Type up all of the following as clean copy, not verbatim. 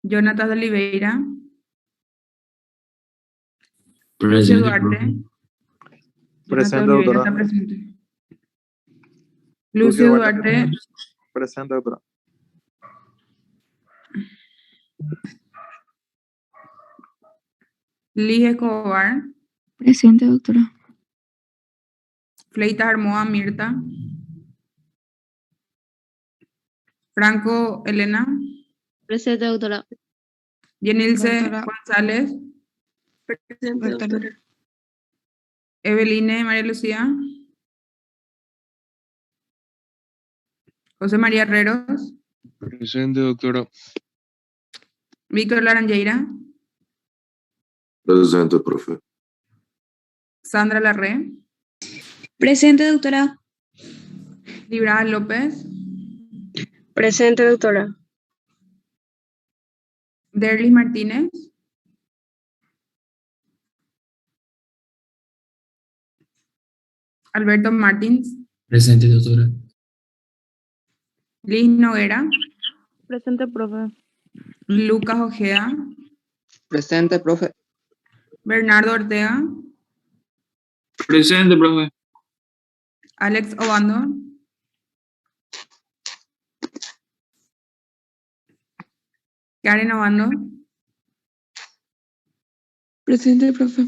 Jonathan de Oliveira. Lucio Presente, Duarte. profe. Jonathan Presente, Oliveira doctora. está presente. Lucio Duarte. Presente, doctora. Liz Escobar. Presente, doctora. Fleitas Armoa Mirta. Franco Elena. Presente, doctora. Yenilce Doctora. González. Presente, doctora. Eveline María Lucía. José María Herreros. Presente, doctora. Víctor Laranjeira. Presente, profe. Sandra Larré. Presente, doctora. Libra López. Presente, doctora. Derlis Martínez. Alberto Martins. Presente, doctora. Liz Noguera. Presente, profe. Lucas Ojea. Presente, profe. Bernardo Ortega. Presente, profe. Alex Obando. Karen Obando. Presente, profe.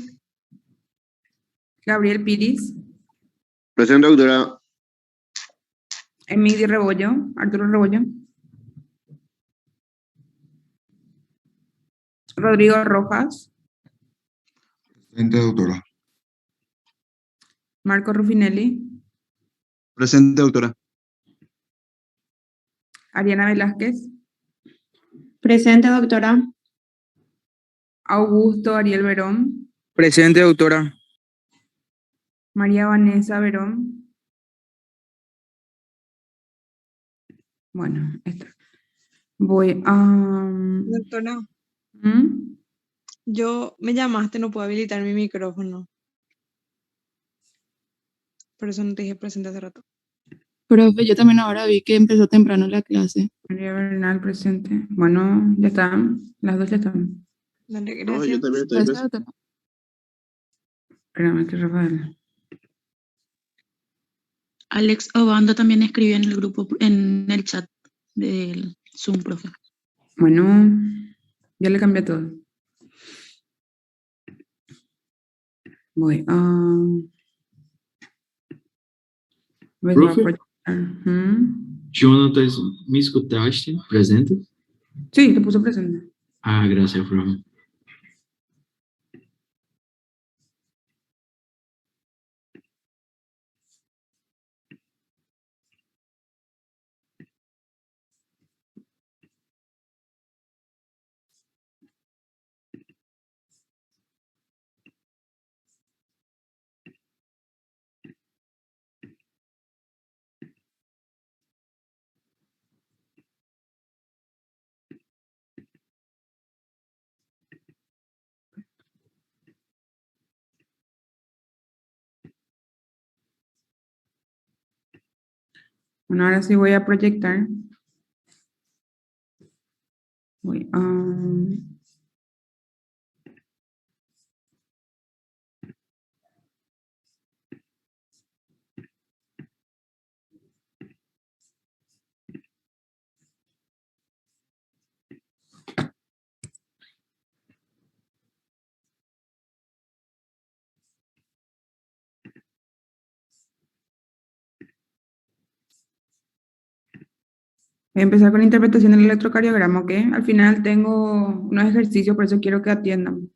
Gabriel Piris. Presente, doctora. Emily Rebollo. Arturo Rebollo. Rodrigo Rojas. Presente, doctora. Marco Ruffinelli. Presente, doctora. Ariana Velázquez. Presente, doctora. Augusto Ariel Verón. Presente, doctora. María Vanessa Verón. Bueno, esto. Voy a... Doctora, ¿Mm? me llamaste, no puedo habilitar mi micrófono. Por eso no te dije presente hace rato. Profe, yo también ahora vi que empezó temprano la clase. María Bernal presente. Bueno, ya están. Las dos ya están. Dale, No, gracias. yo también estoy Gracias, presente. doctora. Espérame que Rafael. Alex Obando también escribió en el grupo, en el chat del Zoom, profe. Bueno, ya le cambié todo. Voy a... Voy a Profe? proyectar. Jonathan, ¿me escuchaste? Presente. Sí, te puse presente. Ah, gracias, profe. Bueno, ahora sí voy a proyectar. Voy a... Voy a empezar con interpretación del electrocardiograma, ¿ok? Al final tengo unos ejercicios, por eso quiero que atiendan.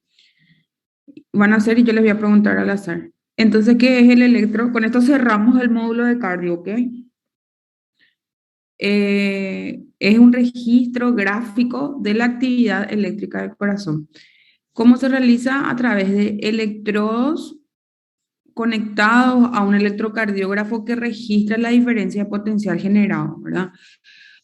Van a hacer y yo les voy a preguntar al azar. Entonces, ¿qué es el electro? Con esto cerramos el módulo de cardio, ¿ok? Es un registro gráfico de la actividad eléctrica del corazón. ¿Cómo se realiza? A través de electrodos conectados a un electrocardiógrafo que registra la diferencia de potencial generado, ¿verdad?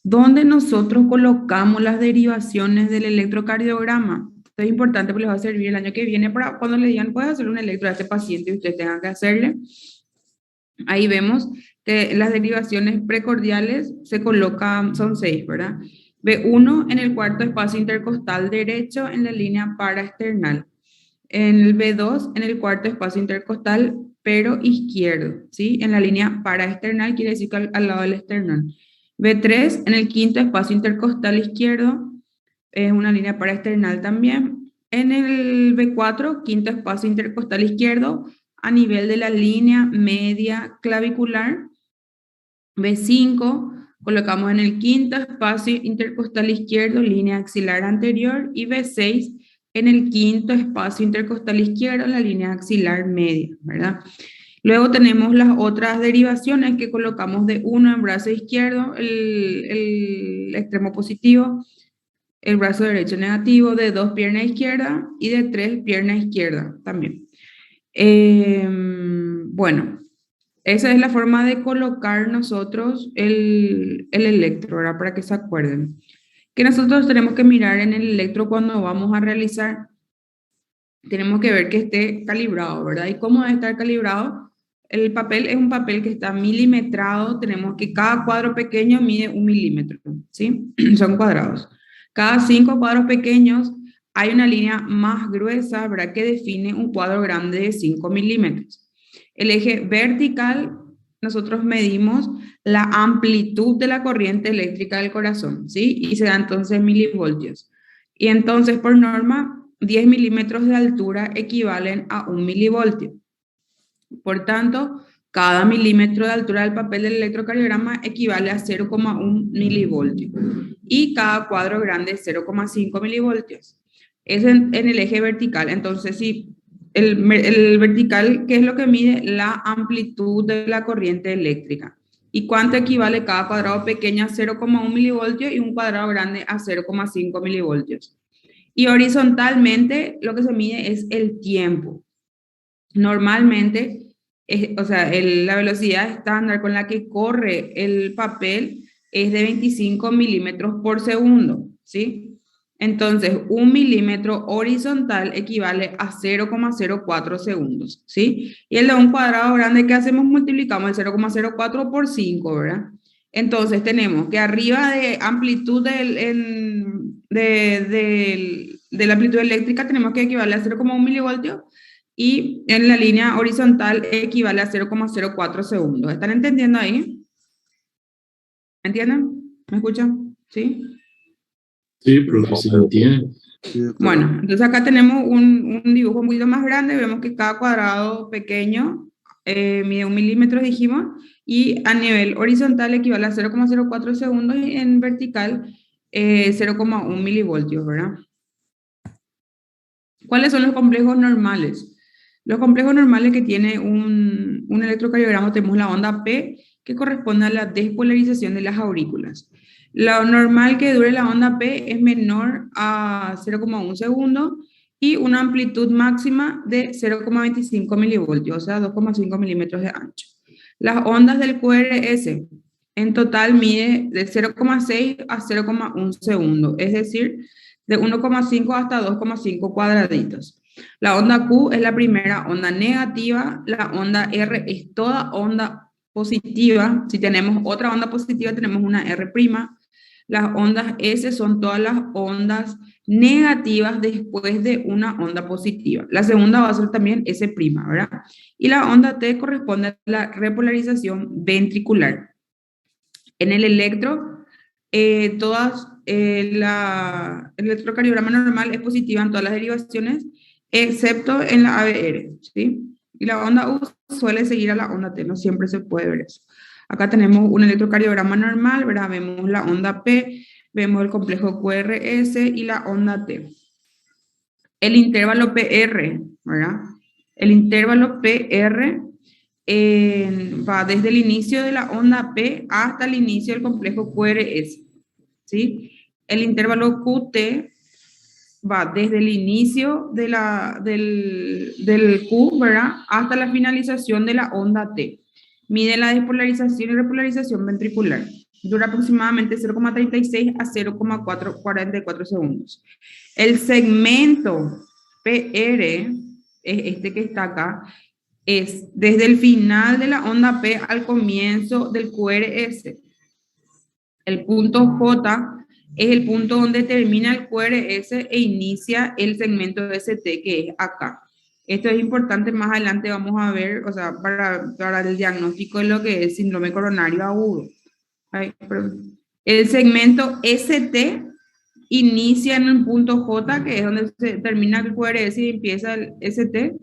¿Dónde nosotros colocamos las derivaciones del electrocardiograma? Esto es importante porque les va a servir el año que viene para cuando le digan, puedes hacer un electro a este paciente y usted tenga que hacerle. Ahí vemos que las derivaciones precordiales se colocan, son 6, ¿verdad? B1 en el cuarto espacio intercostal derecho en la línea paraesternal. En el B2 en el cuarto espacio intercostal pero izquierdo, ¿sí? En la línea paraesternal, quiere decir que al lado del esternón. B3 en el quinto espacio intercostal izquierdo, es una línea paraesternal también. En el B4, quinto espacio intercostal izquierdo, a nivel de la línea media clavicular. B5, colocamos en el quinto espacio intercostal izquierdo, línea axilar anterior, y B6 en el quinto espacio intercostal izquierdo, la línea axilar media, ¿verdad? Luego tenemos las otras derivaciones que colocamos de 1 en brazo izquierdo, el extremo positivo, el brazo derecho negativo, de 2 pierna izquierda y de 3 pierna izquierda también. Bueno, esa es la forma de colocar nosotros el electro, ¿verdad? Para que se acuerden. Que nosotros tenemos que mirar en el electro cuando vamos a realizar, tenemos que ver que esté calibrado, ¿verdad? ¿Y cómo debe estar calibrado? El papel es un papel que está milimetrado, tenemos que cada cuadro pequeño mide 1 milímetro, ¿sí? Son cuadrados. Cada 5 cuadros pequeños hay una línea más gruesa, ¿verdad? Que define un cuadro grande de 5 milímetros. El eje vertical, nosotros medimos la amplitud de la corriente eléctrica del corazón, ¿sí? Y se da entonces milivoltios. Y entonces, por norma, 10 milímetros de altura equivalen a 1 milivoltio. Por tanto, cada milímetro de altura del papel del electrocardiograma equivale a 0,1 milivoltio. Y cada cuadro grande 0,5 milivoltios. Es en el eje vertical. Entonces, si el vertical, ¿qué es lo que mide? La amplitud de la corriente eléctrica. ¿Y cuánto equivale cada cuadrado pequeño a 0,1 milivoltio y un cuadrado grande a 0,5 milivoltios? Y horizontalmente lo que se mide es el tiempo. Normalmente, la velocidad estándar con la que corre el papel es de 25 milímetros por segundo, ¿sí? Entonces, 1 milímetro horizontal equivale a 0,04 segundos, ¿sí? Y el de un cuadrado grande, ¿qué hacemos? Multiplicamos el 0,04 por 5, ¿verdad? Entonces, tenemos que arriba de amplitud de la amplitud eléctrica tenemos que equivale a 0,1 milivoltio y en la línea horizontal equivale a 0,04 segundos. ¿Están entendiendo ahí? ¿Entienden? ¿Me escuchan? ¿Sí? Sí, profe, se entiende. Bueno, entonces acá tenemos un dibujo un poquito más grande. Vemos que cada cuadrado pequeño mide 1 milímetro, dijimos, y a nivel horizontal equivale a 0,04 segundos y en vertical 0,1 milivoltios, ¿verdad? ¿Cuáles son los complejos normales? Los complejos normales que tiene un electrocardiograma, tenemos la onda P, que corresponde a la despolarización de las aurículas. Lo normal que dure la onda P es menor a 0,1 segundo y una amplitud máxima de 0,25 milivoltios, o sea, 2,5 milímetros de ancho. Las ondas del QRS en total mide de 0,6 a 0,1 segundo, es decir, de 1,5 hasta 2,5 cuadraditos. La onda Q es la primera onda negativa, la onda R es toda onda positiva. Si tenemos otra onda positiva, tenemos una R'. Las ondas S son todas las ondas negativas después de una onda positiva. La segunda va a ser también S', ¿verdad? Y la onda T corresponde a la repolarización ventricular. En el electro, el electrocardiograma normal es positiva en todas las derivaciones, excepto en la ABR, ¿sí? Y la onda U suele seguir a la onda T, no siempre se puede ver eso. Acá tenemos un electrocardiograma normal, ¿verdad? Vemos la onda P, vemos el complejo QRS y la onda T. El intervalo PR, ¿verdad? El intervalo PR va desde el inicio de la onda P hasta el inicio del complejo QRS, ¿sí? El intervalo QT va desde el inicio de del Q, ¿verdad? Hasta la finalización de la onda T. Mide la despolarización y repolarización ventricular. Dura aproximadamente 0,36 a 0,44 segundos. El segmento PR, es este que está acá, es desde el final de la onda P al comienzo del QRS. El punto J es el punto donde termina el QRS e inicia el segmento ST, que es acá. Esto es importante, más adelante vamos a ver, o sea, para el diagnóstico de lo que es síndrome coronario agudo. El segmento ST inicia en un punto J, que es donde se termina el QRS y empieza el ST,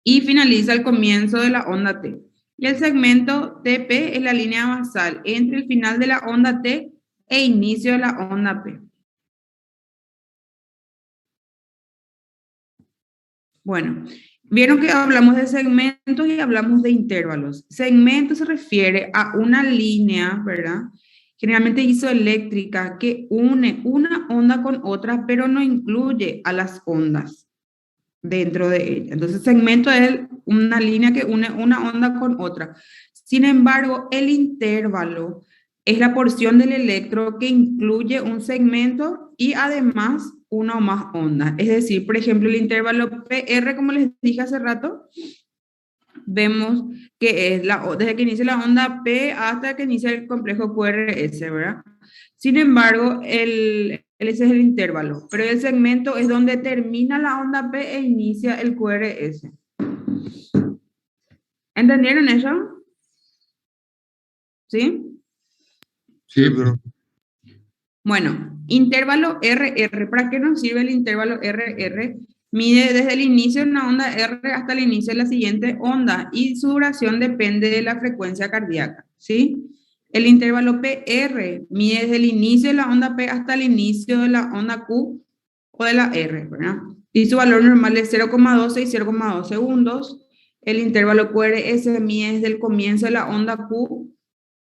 y finaliza el comienzo de la onda T. Y el segmento TP es la línea basal entre el final de la onda T e inicio de la onda P. Bueno, vieron que hablamos de segmentos y hablamos de intervalos. Segmento se refiere a una línea, ¿verdad? Generalmente isoeléctrica que une una onda con otra, pero no incluye a las ondas dentro de ella. Entonces, segmento es una línea que une una onda con otra. Sin embargo, el intervalo es la porción del electro que incluye un segmento y además una o más ondas. Es decir, por ejemplo, el intervalo PR, como les dije hace rato, vemos que es desde que inicia la onda P hasta que inicia el complejo QRS, ¿verdad? Sin embargo, ese es el intervalo, pero el segmento es donde termina la onda P e inicia el QRS. ¿Entendieron eso? ¿Sí? Sí, Bueno, intervalo RR. ¿Para qué nos sirve el intervalo RR? Mide desde el inicio de una onda R hasta el inicio de la siguiente onda y su duración depende de la frecuencia cardíaca, ¿sí? El intervalo PR mide desde el inicio de la onda P hasta el inicio de la onda Q o de la R, ¿verdad? Y su valor normal es 0,12 y 0,2 segundos. El intervalo QRS mide desde el comienzo de la onda Q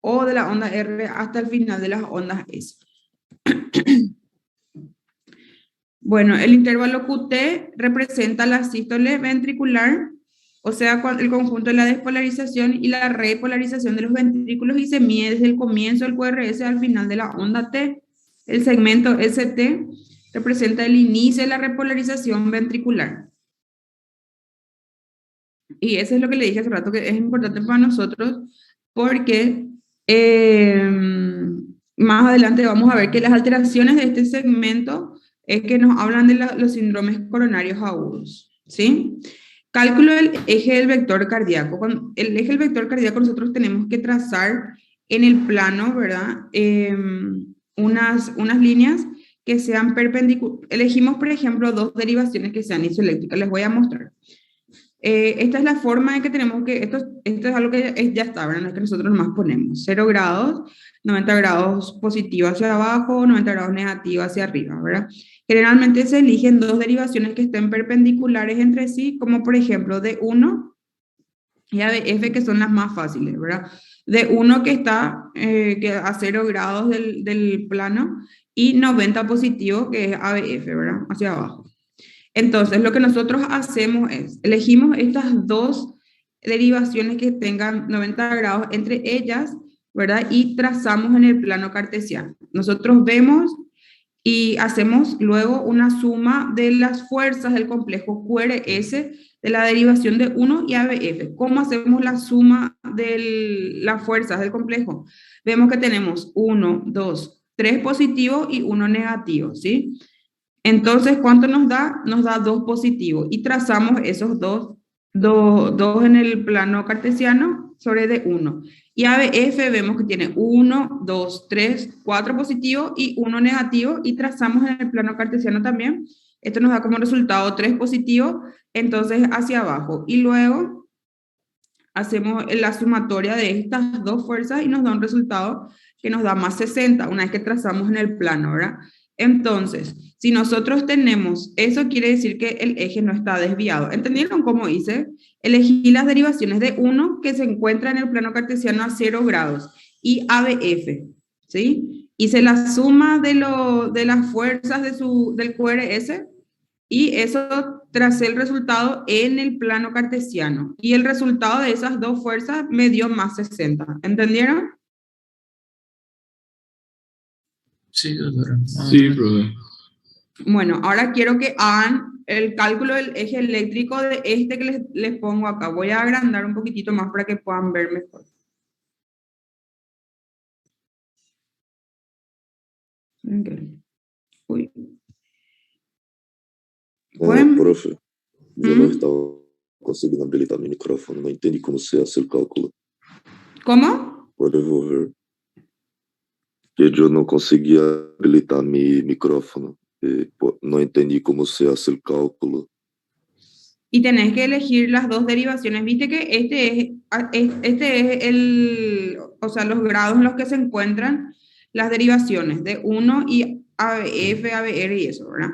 o de la onda R hasta el final de las ondas S. Bueno, el intervalo QT representa la sístole ventricular, o sea, el conjunto de la despolarización y la repolarización de los ventrículos y se mide desde el comienzo del QRS al final de la onda T. El segmento ST representa el inicio de la repolarización ventricular. Y eso es lo que le dije hace rato, que es importante para nosotros porque más adelante vamos a ver que las alteraciones de este segmento es que nos hablan de los síndromes coronarios agudos, ¿sí? Cálculo del eje del vector cardíaco. Con el eje del vector cardíaco nosotros tenemos que trazar en el plano, ¿verdad? Unas líneas que sean perpendiculares. Elegimos, por ejemplo, dos derivaciones que sean isoeléctricas. Les voy a mostrar. Esta es la forma en que tenemos que, esto es algo que ya está, ¿verdad? No es que nosotros nomás ponemos 0 grados, 90 grados positivo hacia abajo, 90 grados negativo hacia arriba, ¿verdad? Generalmente se eligen dos derivaciones que estén perpendiculares entre sí, como por ejemplo D1 y ABF, que son las más fáciles, ¿verdad? D1 que está a 0 grados del plano y 90 positivo, que es ABF, ¿verdad? Hacia abajo. Entonces, lo que nosotros hacemos es, elegimos estas dos derivaciones que tengan 90 grados entre ellas, ¿verdad? Y trazamos en el plano cartesiano. Nosotros vemos y hacemos luego una suma de las fuerzas del complejo QRS de la derivación de 1 y ABF. ¿Cómo hacemos la suma de las fuerzas del complejo? Vemos que tenemos 1, 2, 3 positivos y 1 negativo, ¿sí? Entonces, ¿cuánto nos da? Nos da 2 positivos y trazamos esos dos en el plano cartesiano sobre D1. Y ABF vemos que tiene 1, 2, 3, 4 positivos y 1 negativo y trazamos en el plano cartesiano también. Esto nos da como resultado 3 positivos, entonces hacia abajo. Y luego hacemos la sumatoria de estas dos fuerzas y nos da un resultado que nos da más 60 una vez que trazamos en el plano, ¿verdad? Entonces, si nosotros tenemos, eso quiere decir que el eje no está desviado. ¿Entendieron cómo hice? Elegí las derivaciones de 1 que se encuentra en el plano cartesiano a 0 grados y ABF, ¿sí? Hice la suma de las fuerzas del QRS y eso tracé el resultado en el plano cartesiano. Y el resultado de esas dos fuerzas me dio más 60. ¿Entendieron? Sí, doctora. Sí, profe. Bueno, ahora quiero que hagan el cálculo del eje eléctrico de este que les pongo acá. Voy a agrandar un poquitito más para que puedan ver mejor. Uy. Bueno. Profe, yo no estaba conseguindo habilitar mi micrófono, no entendí cómo se hace el cálculo. ¿Cómo? ¿Puedes volver? Que yo no conseguía habilitar mi micrófono, no entendí cómo se hace el cálculo. Y tenés que elegir las dos derivaciones. Viste que este es o sea, los grados en los que se encuentran las derivaciones de 1 y ABF, ABR y eso, ¿verdad?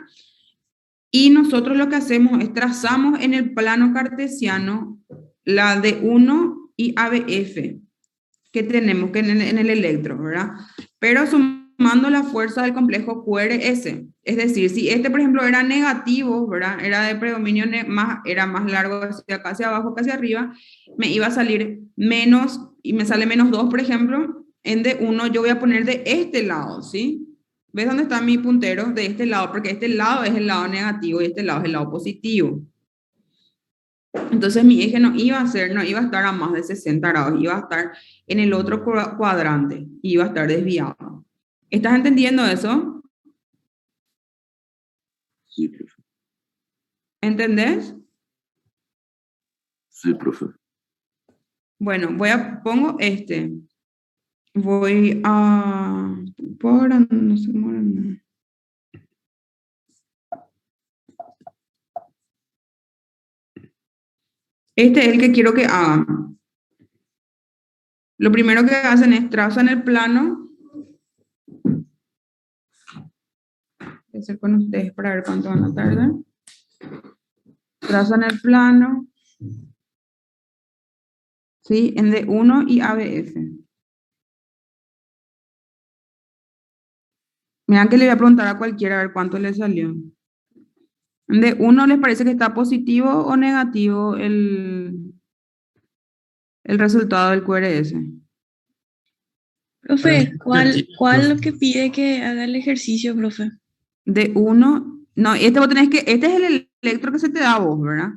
Y nosotros lo que hacemos es trazamos en el plano cartesiano la de 1 y ABF que tenemos que en el electro, ¿verdad? Pero sumando la fuerza del complejo QRS. Es decir, si este, por ejemplo, era negativo, ¿verdad? Era de predominio era más largo hacia acá, hacia abajo que hacia arriba, me iba a salir menos, y me sale menos 2, por ejemplo, en D1 yo voy a poner de este lado, ¿sí? ¿Ves dónde está mi puntero? De este lado, porque este lado es el lado negativo y este lado es el lado positivo. Entonces mi eje no iba a estar a más de 60 grados, iba a estar en el otro cuadrante, iba a estar desviado. ¿Estás entendiendo eso? Sí, profe. ¿Entendés? Sí, profe. Bueno, pongo este. Voy a... no se mueran. Este es el que quiero que hagan. Lo primero que hacen es trazan el plano. Voy a hacer con ustedes para ver cuánto van a tardar. Trazan el plano. ¿Sí? En D1 y ABF. Miren que le voy a preguntar a cualquiera a ver cuánto le salió. En D1, ¿les parece que está positivo o negativo el resultado del QRS? Profe, ¿cuál lo que pide que haga el ejercicio, profe? D1, no, este es el electro que se te da a vos, ¿verdad?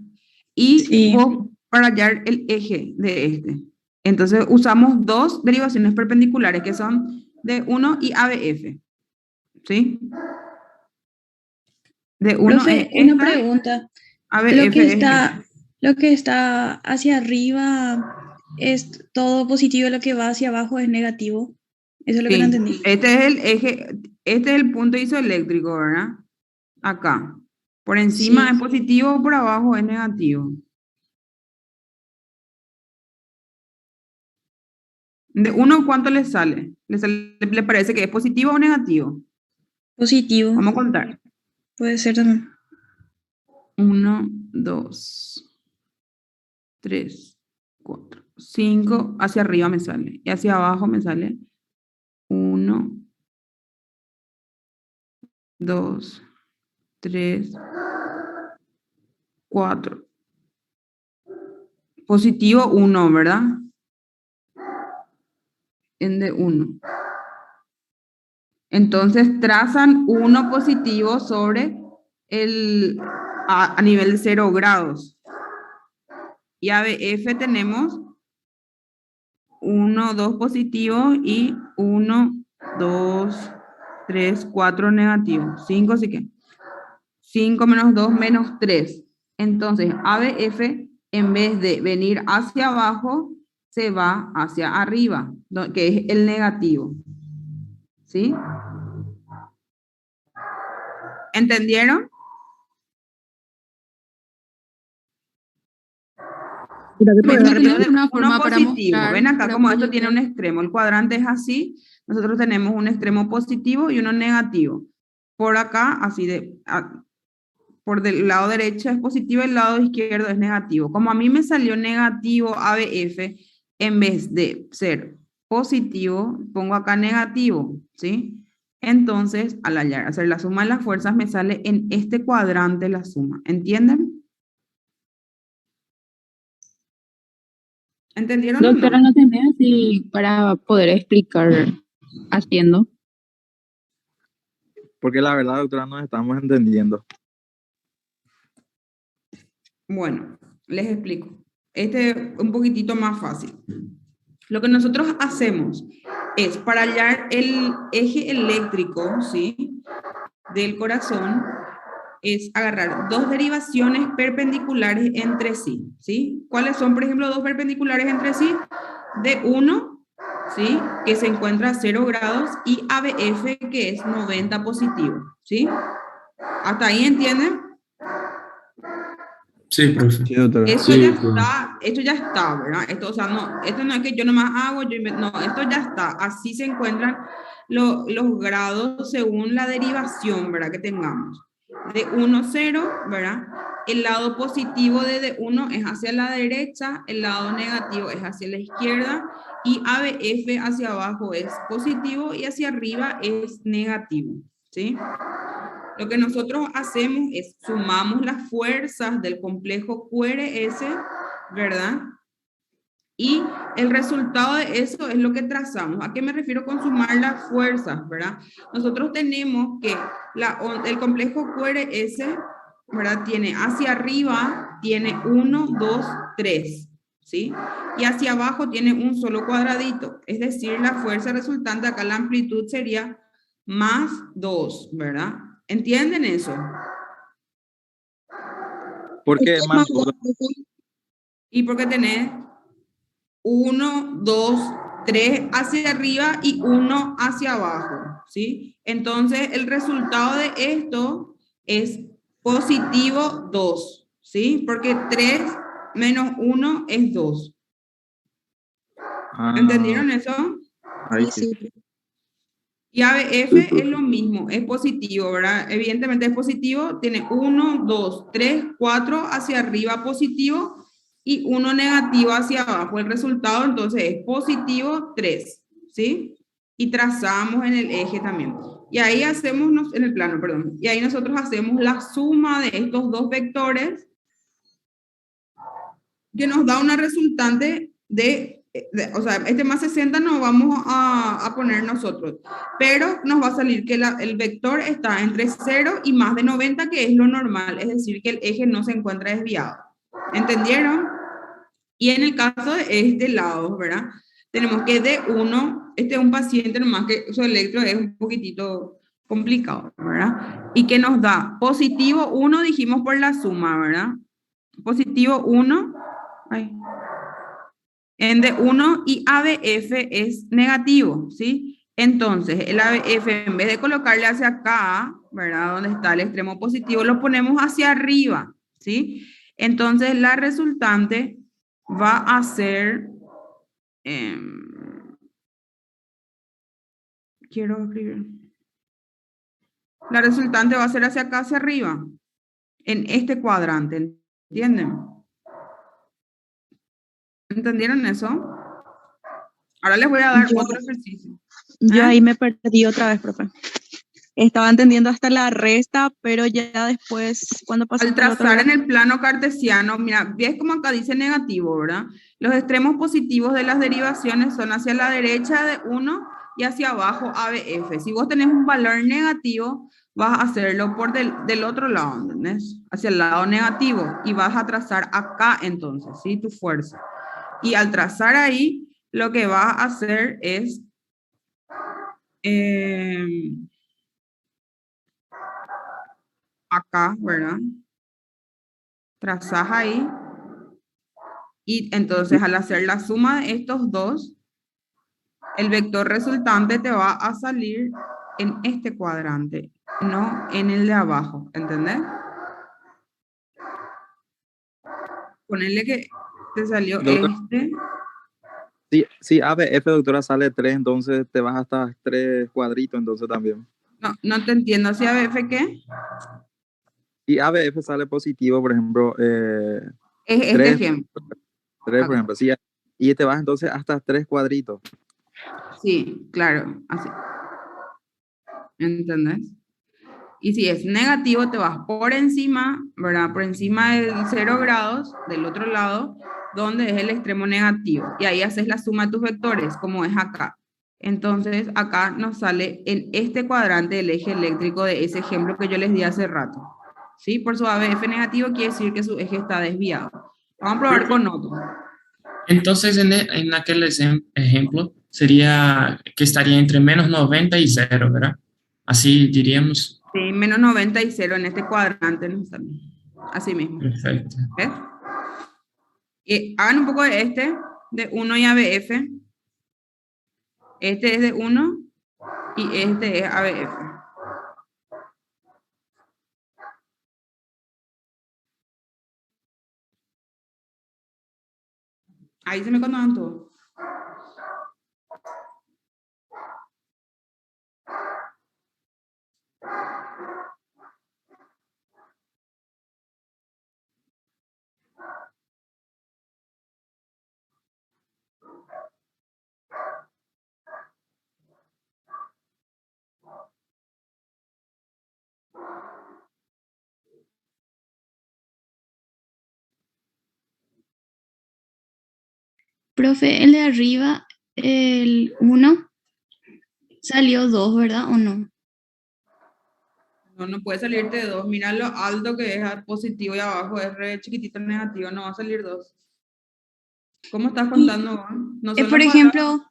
Y Sí. vos para hallar el eje de este. Entonces usamos dos derivaciones perpendiculares que son D1 y ABF. ¿Sí? D1 Profe, es una esta, pregunta. ABF Lo que está hacia arriba es todo positivo, lo que va hacia abajo es negativo. Eso es lo que no sí. entendí. Este es el eje, este es el punto isoeléctrico, ¿verdad? Acá. Por encima Sí. es positivo, por abajo es negativo. ¿De uno cuánto le sale? ¿Le parece que es positivo o negativo? Positivo. Vamos a contar. Puede ser también. 1, 2, 3, 4, 5. Hacia arriba me sale. Y hacia abajo me sale 1, 2, 3, 4. Positivo 1, ¿verdad? En D1. Entonces trazan 1 positivo sobre a nivel de 0 grados. Y ABF tenemos 1, 2 positivo y 1, 2, 3, 4 negativo. 5 sí que. 5 menos 2 menos 3. Entonces ABF en vez de venir hacia abajo se va hacia arriba, que es el negativo. ¿Sí? ¿Entendieron? Una forma Uno para positivo. mostrar, Ven acá, para como esto proyectar. tiene un extremo. El cuadrante es así. Nosotros tenemos un extremo positivo y uno negativo. Por acá, así por del lado derecho es positivo, el lado izquierdo es negativo. Como a mí me salió negativo ABF, en vez de ser positivo, pongo acá negativo, ¿sí? Entonces, al hacer la suma de las fuerzas, me sale en este cuadrante la suma. ¿Entienden? ¿Entendieron? Doctora, ¿no tenés así para poder explicar haciendo? Porque la verdad, doctora, no estamos entendiendo. Bueno, les explico. Este es un poquitito más fácil. Lo que nosotros hacemos es para hallar el eje eléctrico, ¿sí?, del corazón, es agarrar dos derivaciones perpendiculares entre sí, ¿sí? ¿Cuáles son, por ejemplo, dos perpendiculares entre sí? D1, ¿sí?, que se encuentra a 0 grados, y ABF, que es 90 positivo, ¿sí? ¿Hasta ahí entienden? Sí, profe. Sí, doctora. Esto Sí, ya profe. está, esto ya está, ¿verdad? Esto, o sea, no, esto no es que yo nomás hago, no, esto ya está. Así se encuentran los grados según la derivación, ¿verdad?, que tengamos. De 1, 0, ¿verdad? El lado positivo de D1 es hacia la derecha, el lado negativo es hacia la izquierda, y ABF hacia abajo es positivo y hacia arriba es negativo, ¿sí? Lo que nosotros hacemos es sumamos las fuerzas del complejo QRS, ¿verdad? Y el resultado de eso es lo que trazamos. ¿A qué me refiero con sumar las fuerzas, verdad? Nosotros tenemos que el complejo QRS, ¿verdad?, tiene hacia arriba, tiene 1, 2, 3, ¿sí? Y hacia abajo tiene un solo cuadradito. Es decir, la fuerza resultante, acá la amplitud sería más 2, ¿verdad? ¿Entienden eso? ¿Por qué más dos? Y porque tenés 1, 2, 3 hacia arriba y 1 hacia abajo, ¿sí? Entonces, el resultado de esto es positivo 2, ¿sí? Porque 3 menos 1 es 2. ¿Entendieron eso? Ahí sí. Y ABF es lo mismo, es positivo, ¿verdad? Evidentemente es positivo, tiene 1, 2, 3, 4 hacia arriba positivo y 1 negativo hacia abajo. El resultado entonces es positivo 3, ¿sí? Y trazamos en el eje también. Y ahí hacemos, en el plano, perdón, y ahí nosotros hacemos la suma de estos dos vectores que nos da una resultante o sea, este más 60 nos vamos a poner nosotros, pero nos va a salir que el vector está entre 0 y más de 90, que es lo normal, es decir, que el eje no se encuentra desviado. ¿Entendieron? Y en el caso de este lado, ¿verdad?, tenemos que D1, este es un paciente nomás que su electro es un poquitito complicado, ¿verdad? Y que nos da positivo 1, dijimos por la suma, ¿verdad? Positivo 1, en D1, y ABF es negativo, ¿sí? Entonces, el ABF, en vez de colocarle hacia acá, ¿verdad?, donde está el extremo positivo, lo ponemos hacia arriba, ¿sí? Entonces, la resultante va a ser... quiero escribir. La resultante va a ser hacia acá, hacia arriba, en este cuadrante, ¿entienden? ¿Entendieron eso? Ahora les voy a dar otro ejercicio. Yo ahí me perdí otra vez, profe. Estaba entendiendo hasta la resta, pero ya después, cuando pasó al trazar en el plano cartesiano, mira, ves como acá dice negativo, ¿verdad? Los extremos positivos de las derivaciones son hacia la derecha de 1 y hacia abajo ABF. Si vos tenés un valor negativo, vas a hacerlo por del otro lado, ¿entendés? Hacia el lado negativo, y vas a trazar acá entonces, ¿sí?, tu fuerza. Y al trazar ahí, lo que vas a hacer es... acá, ¿verdad? Trazas ahí. Y entonces al hacer la suma de estos dos, el vector resultante te va a salir en este cuadrante, no en el de abajo, ¿entendés? Ponerle que te salió este. Sí, ABF, doctora, sale 3, entonces te vas hasta 3 cuadritos, entonces también. No te entiendo. ¿Si ABF qué? Y ABF sale positivo, por ejemplo, es este 3, ejemplo. 3, por ejemplo, sí, y te vas entonces hasta 3 cuadritos. Sí, claro, así. ¿Entendés? Y si es negativo, te vas por encima, ¿verdad? Por encima del 0 grados, del otro lado, donde es el extremo negativo. Y ahí haces la suma de tus vectores, como es acá. Entonces, acá nos sale en este cuadrante el eje eléctrico de ese ejemplo que yo les di hace rato. ¿Sí? Por su ABF negativo quiere decir que su eje está desviado. Vamos a probar con otro. Entonces, en aquel ejemplo, sería que estaría entre menos 90 y 0, ¿verdad? Así diríamos. Sí, menos 90 y 0 en este cuadrante, ¿no? Así mismo. Perfecto. ¿Ves? Y hagan un poco de este, de 1 y ABF. Este es de 1 y este es ABF. Ahí se me contaban todos. Profe, el de arriba, el 1, salió 2, ¿verdad? ¿O no? No, no puede salirte de 2. Mira lo alto que es positivo y abajo es re chiquitito negativo. No va a salir 2. ¿Cómo estás contando? No son Por los ejemplo,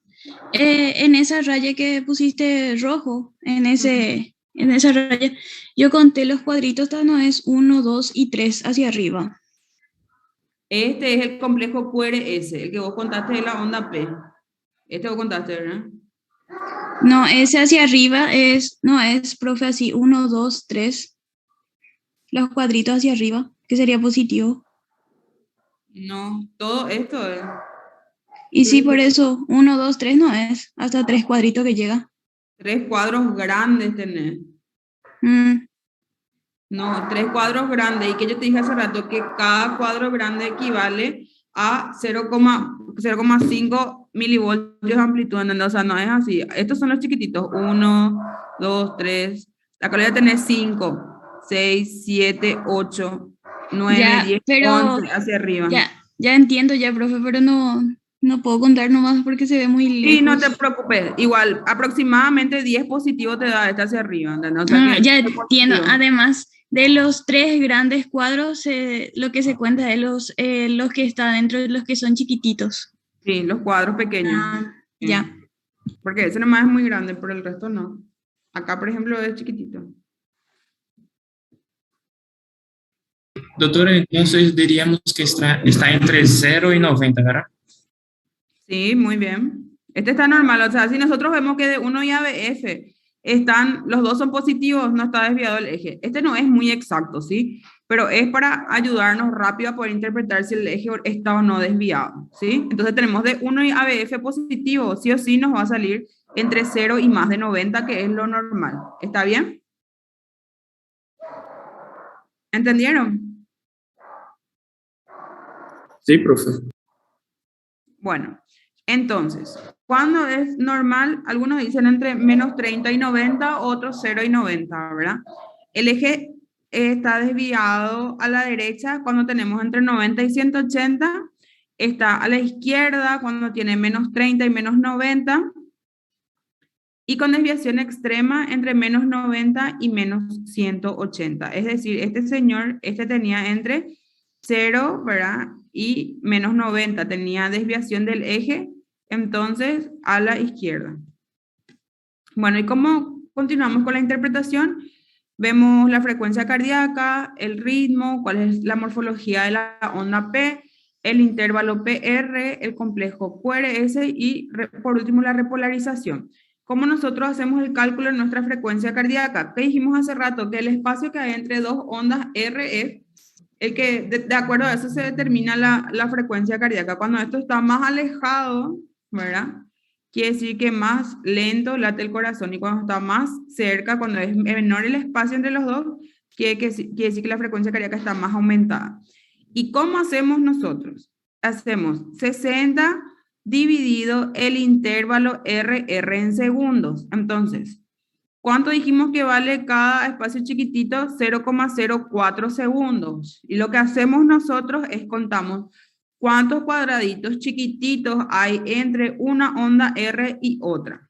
en esa raya que pusiste rojo, en esa raya, yo conté los cuadritos, no es 1, 2 y 3 hacia arriba. Este es el complejo QRS, el que vos contaste de la onda P. Este vos contaste, ¿verdad? No, ese hacia arriba no es, profe, así, 1, 2, 3. Los cuadritos hacia arriba, que sería positivo. No, todo esto es. Y sí, por eso, 1, 2, 3 no es, hasta 3 cuadritos que llega. 3 cuadros grandes tenés. No, 3 cuadros grandes. Y que yo te dije hace rato que cada cuadro grande equivale a 0,5 milivoltios de amplitud. ¿Entendés? O sea, no es así. Estos son los chiquititos. 1, 2, 3. Acá voy a tener 5, 6, 7, 8, 9, ya, 10, pero 11 hacia arriba. Ya entiendo ya, profe, pero no puedo contar nomás porque se ve muy lejos. Sí, no te preocupes. Igual, aproximadamente 10 positivos te da esta hacia arriba. ¿Entendés? O sea, ya entiendo. Además de los 3 grandes cuadros, lo que se cuenta es los que están dentro de los que son chiquititos. Sí, los cuadros pequeños. Ya. Porque ese nomás es muy grande, pero el resto no. Acá, por ejemplo, es chiquitito. Doctora, entonces diríamos que está entre 0 y 90, ¿verdad? Sí, muy bien. Este está normal. O sea, si nosotros vemos que de 1 y ABF los dos son positivos, no está desviado el eje. Este no es muy exacto, ¿sí? Pero es para ayudarnos rápido a poder interpretar si el eje está o no desviado, ¿sí? Entonces tenemos de 1 y ABF positivo, sí o sí nos va a salir entre 0 y más de 90, que es lo normal. ¿Está bien? ¿Entendieron? Sí, profe. Bueno, entonces, ¿cuándo es normal? Algunos dicen entre menos 30 y 90, otros 0 y 90, ¿verdad? El eje está desviado a la derecha cuando tenemos entre 90 y 180, está a la izquierda cuando tiene menos 30 y menos 90, y con desviación extrema entre menos 90 y menos 180. Es decir, este tenía entre 0, ¿verdad? Y menos 90, tenía desviación del eje, entonces a la izquierda. Bueno, ¿y cómo continuamos con la interpretación? Vemos la frecuencia cardíaca, el ritmo, cuál es la morfología de la onda P, el intervalo PR, el complejo QRS y por último la repolarización. ¿Cómo nosotros hacemos el cálculo de nuestra frecuencia cardíaca? Que dijimos hace rato que el espacio que hay entre dos ondas RF, el que de acuerdo a eso se determina la frecuencia cardíaca. Cuando esto está más alejado, ¿verdad? Quiere decir que más lento late el corazón, y cuando está más cerca, cuando es menor el espacio entre los dos, quiere decir que la frecuencia cardíaca está más aumentada. ¿Y cómo hacemos nosotros? Hacemos 60 dividido el intervalo RR en segundos. Entonces, ¿cuánto dijimos que vale cada espacio chiquitito? 0,04 segundos. Y lo que hacemos nosotros es contamos cuántos cuadraditos chiquititos hay entre una onda R y otra,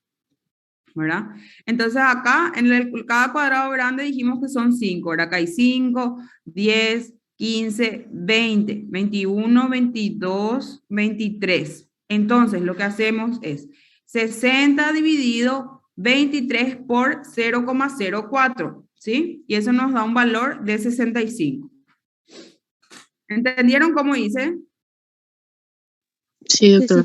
¿verdad? Entonces acá, cada cuadrado grande dijimos que son 5. Ahora acá hay 5, 10, 15, 20, 21, 22, 23. Entonces lo que hacemos es 60 dividido 23 por 0,04, ¿sí? Y eso nos da un valor de 65. ¿Entendieron cómo hice? Sí, doctor.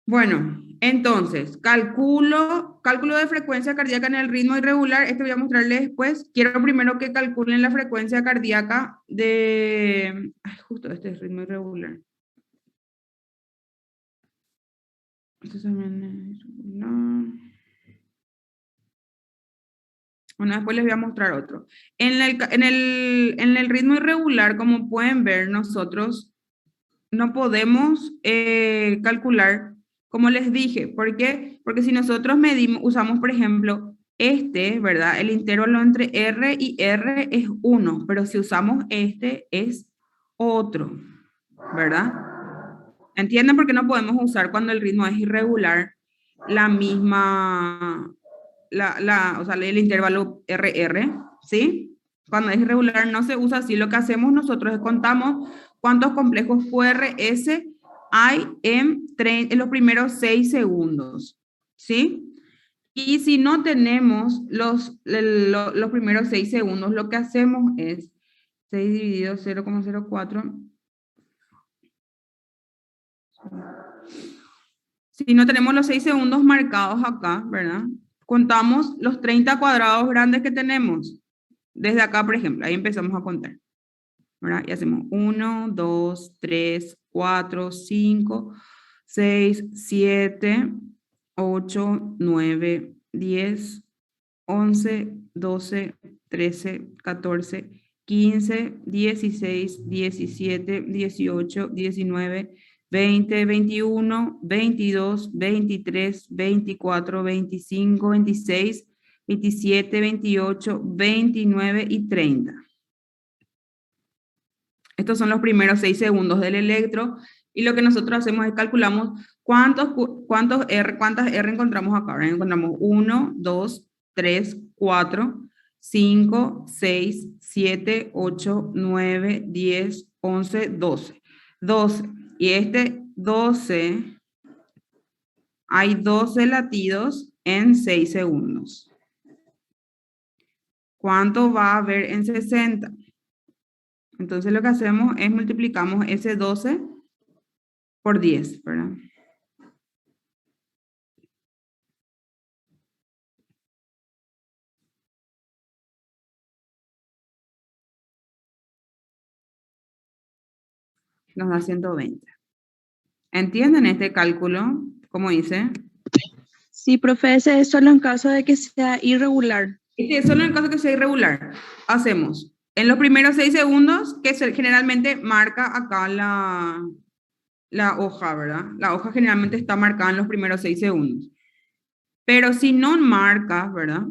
Bueno, entonces, cálculo de frecuencia cardíaca en el ritmo irregular. Esto voy a mostrarles después. Quiero primero que calculen la frecuencia cardíaca de... Ay, justo este es ritmo irregular. Esto también es irregular. Bueno, después les voy a mostrar otro. En el ritmo irregular, como pueden ver, nosotros no podemos calcular, como les dije. ¿Por qué? Porque si nosotros medimos, usamos, por ejemplo, ¿verdad? El intervalo entre R y R es 1, pero si usamos este es otro, ¿verdad? ¿Entienden por qué no podemos usar cuando el ritmo es irregular la misma, o sea, el intervalo RR, ¿sí? Cuando es irregular no se usa así. Lo que hacemos nosotros es contamos cuántos complejos QRS hay en los primeros 6 segundos, ¿sí? Y si no tenemos los primeros 6 segundos, lo que hacemos es 6 dividido 0,04. Si no tenemos los 6 segundos marcados acá, ¿verdad? Contamos los 30 cuadrados grandes que tenemos. Desde acá, por ejemplo, ahí empezamos a contar, ¿verdad? Y hacemos 1, 2, 3, 4, 5, 6, 7, 8, 9, 10, 11, 12, 13, 14, 15, 16, 17, 18, 19, 20, 21, 22, 23, 24, 25, 26, 27, 28, 29 y 30. Estos son los primeros 6 segundos del electro. Y lo que nosotros hacemos es calculamos cuántas R encontramos acá. Ahora encontramos 1, 2, 3, 4, 5, 6, 7, 8, 9, 10, 11, 12. 12. Y este 12, hay 12 latidos en 6 segundos. ¿Cuánto va a haber en 60? Entonces lo que hacemos es multiplicamos ese 12 por 10, ¿verdad? Nos da 120. ¿Entienden este cálculo? ¿Cómo dice? Sí, profe, ese es solo en caso de que sea irregular. Solo en caso de que sea irregular. Hacemos en los primeros 6 segundos, que generalmente marca acá la hoja, ¿verdad? La hoja generalmente está marcada en los primeros 6 segundos. Pero si no marca, ¿verdad?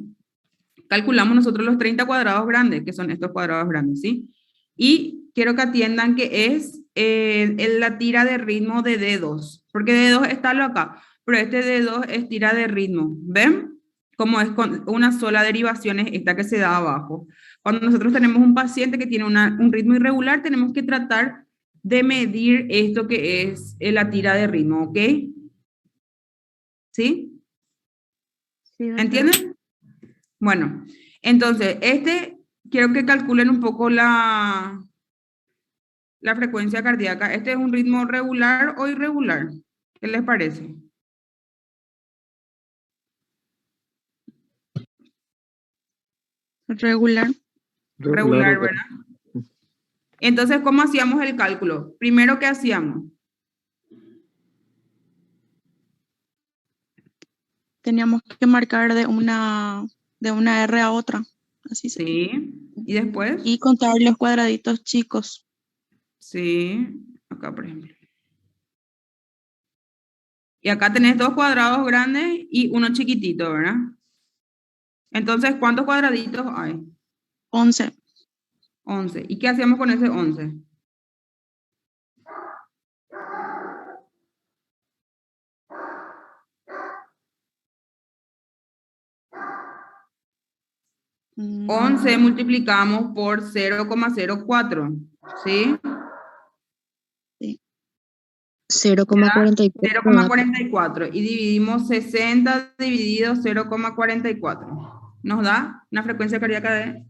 Calculamos nosotros los 30 cuadrados grandes, que son estos cuadrados grandes, ¿sí? Y quiero que atiendan que es la tira de ritmo de D2, porque D2 está lo acá, pero este D2 es tira de ritmo. ¿Ven? Como es con una sola derivación, es esta que se da abajo. Cuando nosotros tenemos un paciente que tiene un ritmo irregular, tenemos que tratar de medir esto que es la tira de ritmo, ¿ok? ¿Sí? ¿Entienden? Bueno, entonces, quiero que calculen un poco la frecuencia cardíaca. ¿Este es un ritmo regular o irregular? ¿Qué les parece? Regular. Regular, ¿verdad? Entonces, ¿cómo hacíamos el cálculo? Primero, ¿qué hacíamos? Teníamos que marcar de una R a otra. Así sí. ¿Y después? Y contar los cuadraditos chicos. Sí. Acá, por ejemplo. Y acá tenés 2 cuadrados grandes y uno chiquitito, ¿verdad? Entonces, ¿cuántos cuadraditos hay? 11. 11. ¿Y qué hacíamos con ese 11? Mm. 11 multiplicamos por 0,04, ¿sí? Sí. 0,44. 0,44 y dividimos 60 dividido 0,44. Nos da una frecuencia cardíaca de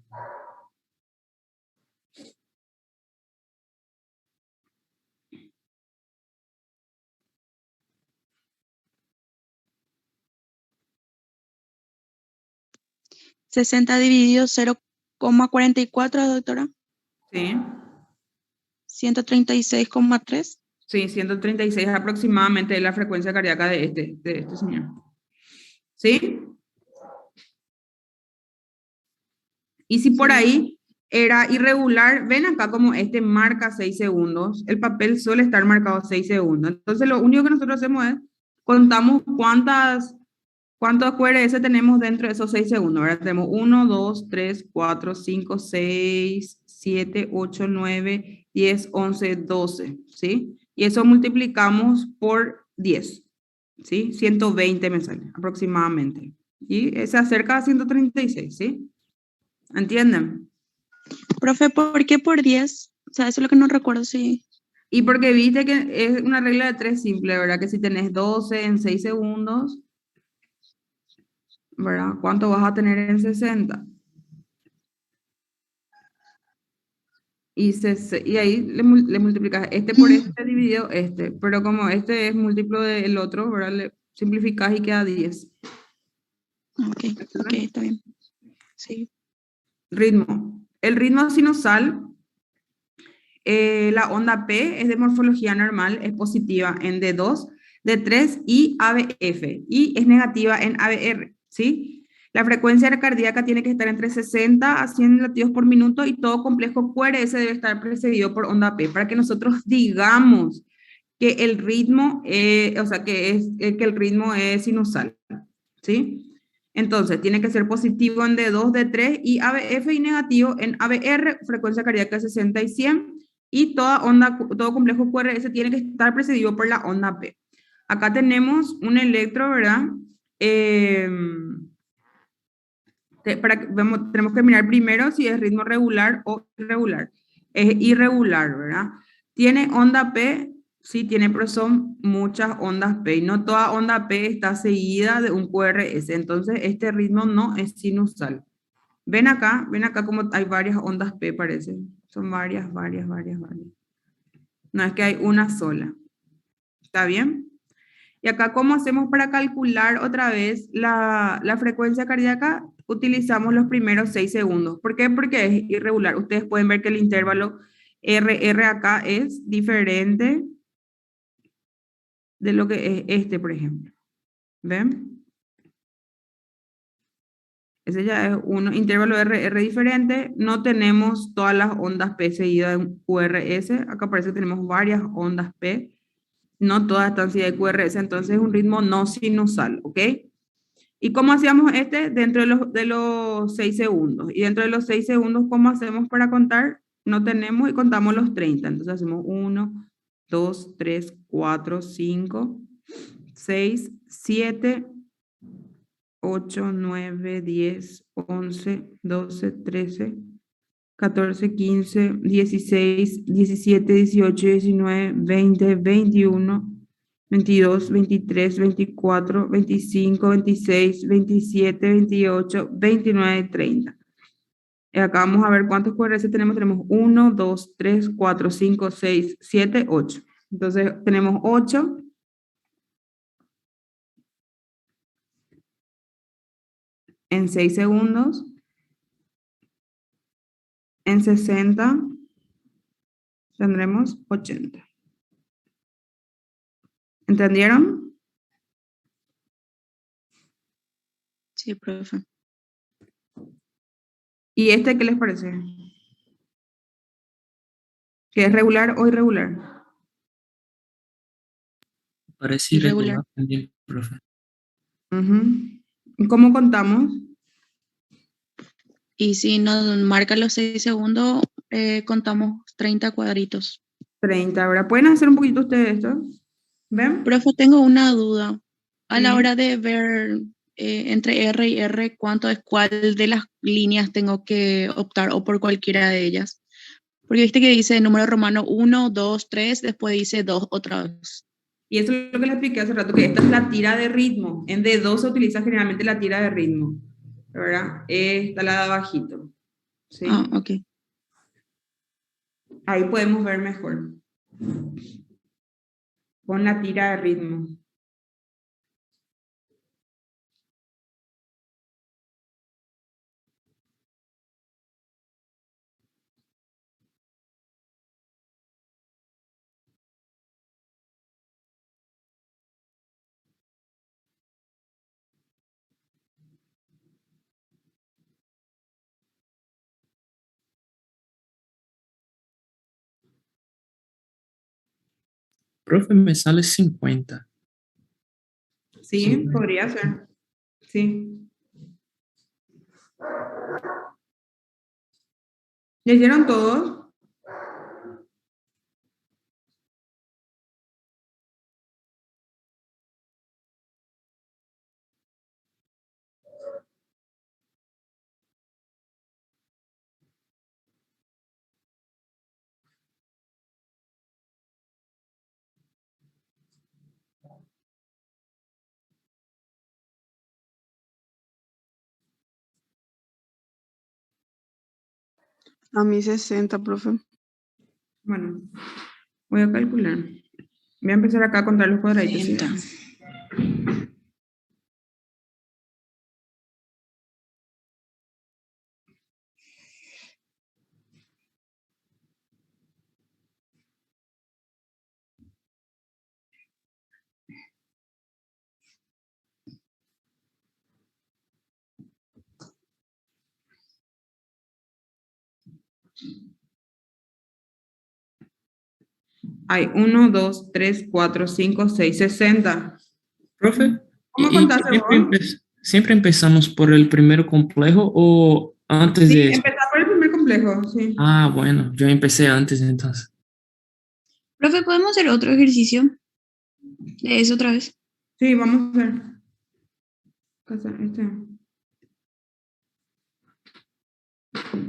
60 dividido 0,44, doctora. sí, 136,3. sí, 136 aproximadamente es la frecuencia cardíaca de este señor. ¿Sí? Y si por ahí era irregular, ven acá como este marca 6 segundos, el papel suele estar marcado 6 segundos. Entonces lo único que nosotros hacemos es contamos cuántos QRS tenemos dentro de esos 6 segundos. Ahora tenemos 1, 2, 3, 4, 5, 6, 7, 8, 9, 10, 11, 12, ¿sí? Y eso multiplicamos por 10, ¿sí? 120 me sale aproximadamente. Y se acerca a 136, ¿sí? ¿Entienden? Profe, ¿por qué por 10? O sea, eso es lo que no recuerdo, sí. Y porque viste que es una regla de 3 simple, ¿verdad? Que si tenés 12 en 6 segundos, ¿verdad? ¿Cuánto vas a tener en 60? Y ahí le multiplicas este por este dividido este. Pero como este es múltiplo del otro, ¿verdad? Le simplificas y queda 10. Ok, está bien. Sí. Ritmo. El ritmo sinusal, la onda P es de morfología normal, es positiva en D2, D3 y ABF, y es negativa en ABR, ¿sí? La frecuencia cardíaca tiene que estar entre 60 a 100 latidos por minuto y todo complejo QRS debe estar precedido por onda P, para que nosotros digamos que el ritmo, que el ritmo es sinusal, ¿sí? Entonces, tiene que ser positivo en D2, D3 y ABF y negativo en ABR, frecuencia cardíaca 60 y 100, y todo complejo QRS tiene que estar precedido por la onda P. Acá tenemos un electro, ¿verdad? Tenemos que mirar primero si es ritmo regular o irregular. Es irregular, ¿verdad? ¿Tiene onda P? Sí, tiene, pero son muchas ondas P. Y no toda onda P está seguida de un QRS. Entonces, este ritmo no es sinusal. Ven acá como hay varias ondas P, parece. Son varias. No es que hay una sola. ¿Está bien? Y acá, ¿cómo hacemos para calcular otra vez la frecuencia cardíaca? Utilizamos los primeros 6 segundos. ¿Por qué? Porque es irregular. Ustedes pueden ver que el intervalo RR acá es diferente de lo que es este, por ejemplo. ¿Ven? Ese ya es un intervalo RR diferente. No tenemos todas las ondas P seguidas en QRS. Acá parece que tenemos varias ondas P. No todas están seguidas de QRS, entonces es un ritmo no sinusal, ¿ok? ¿Y cómo hacíamos este? Dentro de los 6 segundos. Y dentro de los 6 segundos, ¿cómo hacemos para contar? No tenemos y contamos los 30. Entonces hacemos 1, 2, 3, 4, 5, 6, 7, 8, 9, 10, 11, 12, 13, 14, 15, 16, 17, 18, 19, 20, 21, 22, 23, 24, 25, 26, 27, 28, 29, 30. Y acá vamos a ver cuántos QRS tenemos. Tenemos 1, 2, 3, 4, 5, 6, 7, 8. Entonces tenemos 8. En 6 segundos. En 60 tendremos 80. ¿Entendieron? Sí, profe. ¿Y este qué les parece? ¿Que es regular o irregular? Parece irregular también, profe. ¿Y cómo contamos? Y si nos marca los 6 segundos, contamos 30 cuadritos. 30, ¿verdad? ¿Pueden hacer un poquito ustedes esto? ¿Ven? Profe, tengo una duda. A la Sí. hora de ver entre R y R, ¿cuál de las líneas tengo que optar o por cualquiera de ellas? Porque viste que dice número romano 1, 2, 3, después dice 2 otra vez. Y eso es lo que le expliqué hace rato, que esta es la tira de ritmo. En D2 se utiliza generalmente la tira de ritmo, ¿verdad? Esta la de abajito, ¿sí? Ah, ok. Ahí podemos ver mejor. Con la tira de ritmo. Profe, me sale 50. Sí, Sí. podría ser. Sí. ¿Leyeron todos? A mí 60, profe. Bueno, voy a calcular. Voy a empezar acá a contar los cuadraditos. ¿Sí? 40. Hay 1, 2, 3, 4, 5, 6, 60. Profe, ¿Cómo ¿y contaste siempre, vos? siempre empezamos por el primero complejo o antes Sí, de eso? empezar por el primer complejo, sí. Ah, bueno, yo empecé antes entonces. Profe, ¿podemos hacer otro ejercicio de eso otra vez? Sí, vamos a ver.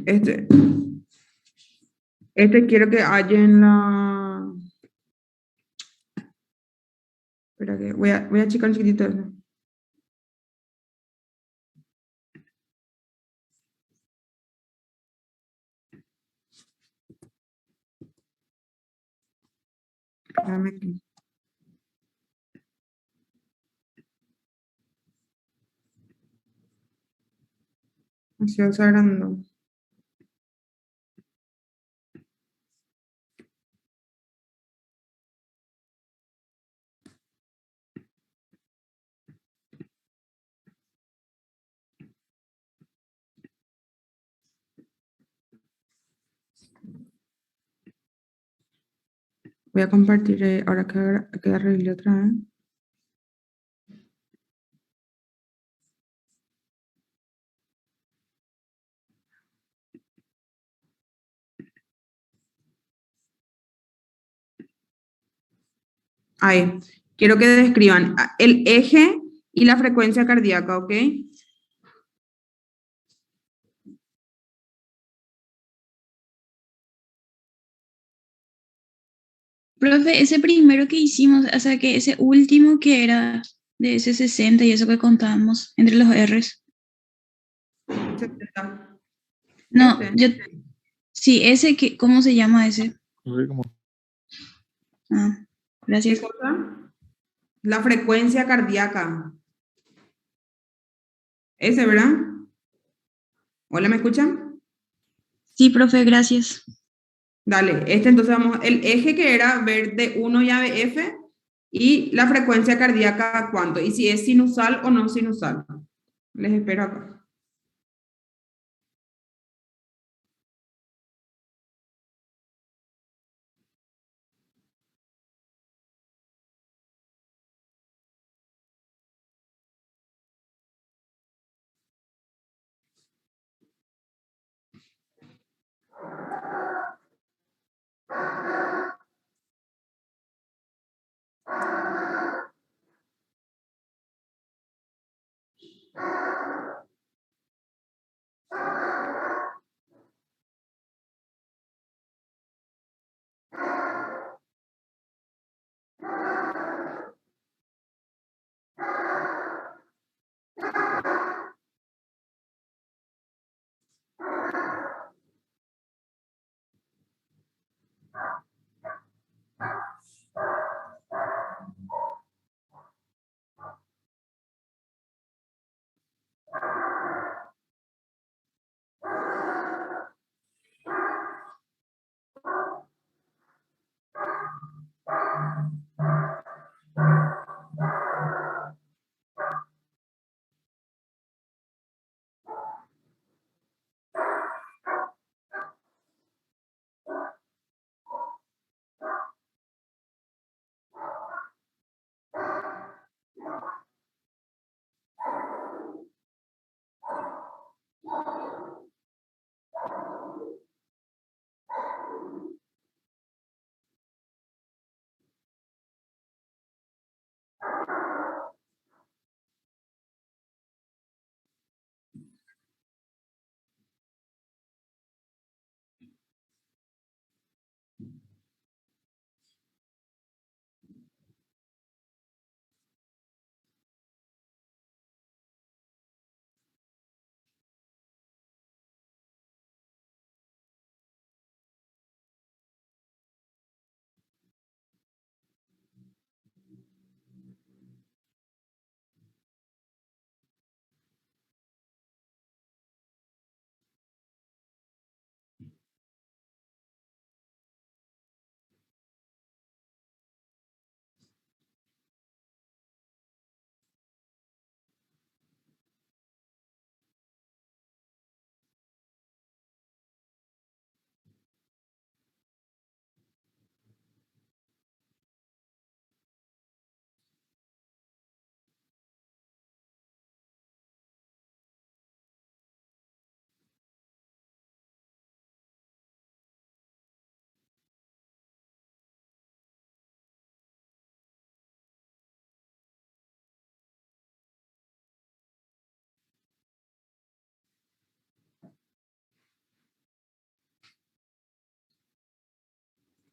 Este. Este quiero que haya en la... Espera que voy a achicar un chiquitito eso. Espérame aquí. Así va agrandando. Voy a compartir ahora que arreglé otra vez. Ahí. Quiero que describan el eje y la frecuencia cardíaca, ¿ok? Profe, ese primero que hicimos, o sea, que ese último que era de ese 60 y eso que contábamos entre los R's. 70. No, Este. sí, ese que, ¿cómo se llama ese? Ah, ¿Qué gracias. cosa? La frecuencia cardíaca. Ese, ¿verdad? ¿Hola, me escuchan? Sí, profe, gracias. Dale, entonces vamos, el eje que era ver de 1 y ABF y la frecuencia cardíaca cuánto, y si es sinusal o no sinusal. Les espero acá.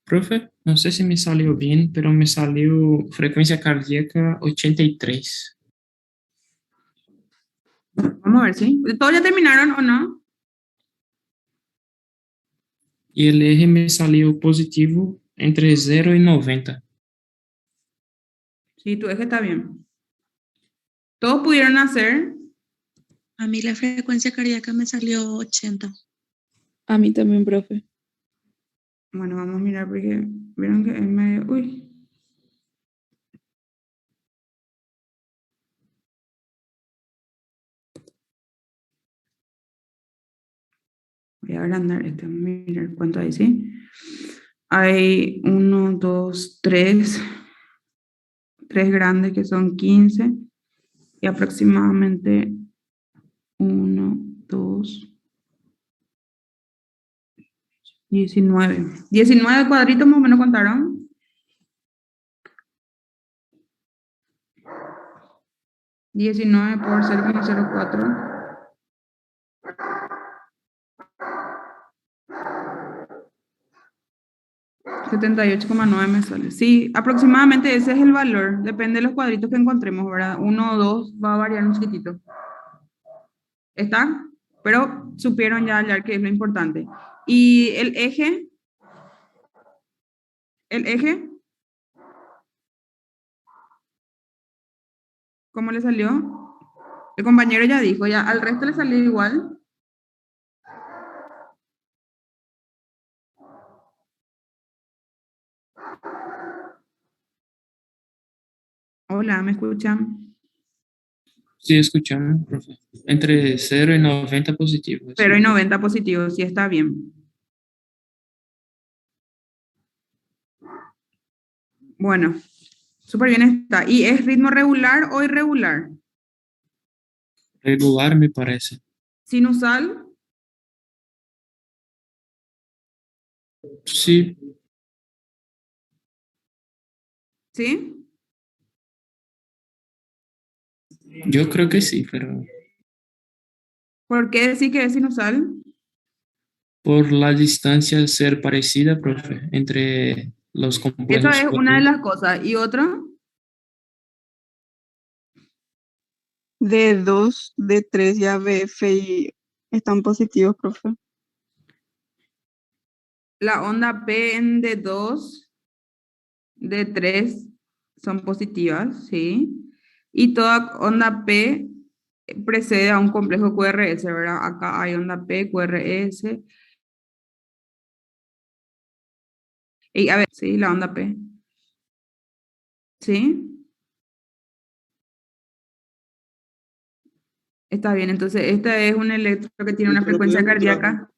Profe, no sé si me salió bien, pero me salió frecuencia cardíaca 83. Vamos a ver, ¿sí? ¿Todos ya terminaron o no? Y el eje me salió positivo entre 0 y 90. Sí, tu eje está bien. ¿Todos pudieron hacer? A mí la frecuencia cardíaca me salió 80. A mí también, profe. Bueno, vamos a mirar porque vieron que es medio... Uy. Voy a agrandar este, vamos a mirar cuánto hay, ¿sí? Hay 1, 2, 3 grandes que son 15 y aproximadamente 1, 2, 19. 19 cuadritos más o menos contaron. $19 por 0,04. 78,9 me sale. Sí, aproximadamente ese es el valor. Depende de los cuadritos que encontremos, ¿verdad? 1 o 2 va a variar un chiquitito. ¿Está? Pero supieron ya hallar que es lo importante. ¿Y el eje? ¿El eje? ¿Cómo le salió? El compañero ya dijo, ya al resto le salió igual. Hola, ¿me escuchan? Sí, escuchando, profe. Entre 0 y 90 positivo. 0 y 90 positivos, sí está bien. Bueno, súper bien está. ¿Y es ritmo regular o irregular? Regular me parece. ¿Sinusal? Sí, ¿Sí? yo creo que sí, pero ¿Por qué decir que es sinusal? por la distancia ser parecida, profe, entre los Esa complejos es una de cuadros. las cosas. ¿Y otra? D2, D3 y ABFI están positivos, profe. La onda P en D2, D3 son positivas, ¿sí? Y toda onda P precede a un complejo QRS, ¿verdad? Acá hay onda P, QRS. Y a ver, sí, la onda P. ¿Sí? Está bien, entonces esta es un electro que tiene una Doctora, ¿puede frecuencia mostrar? cardíaca.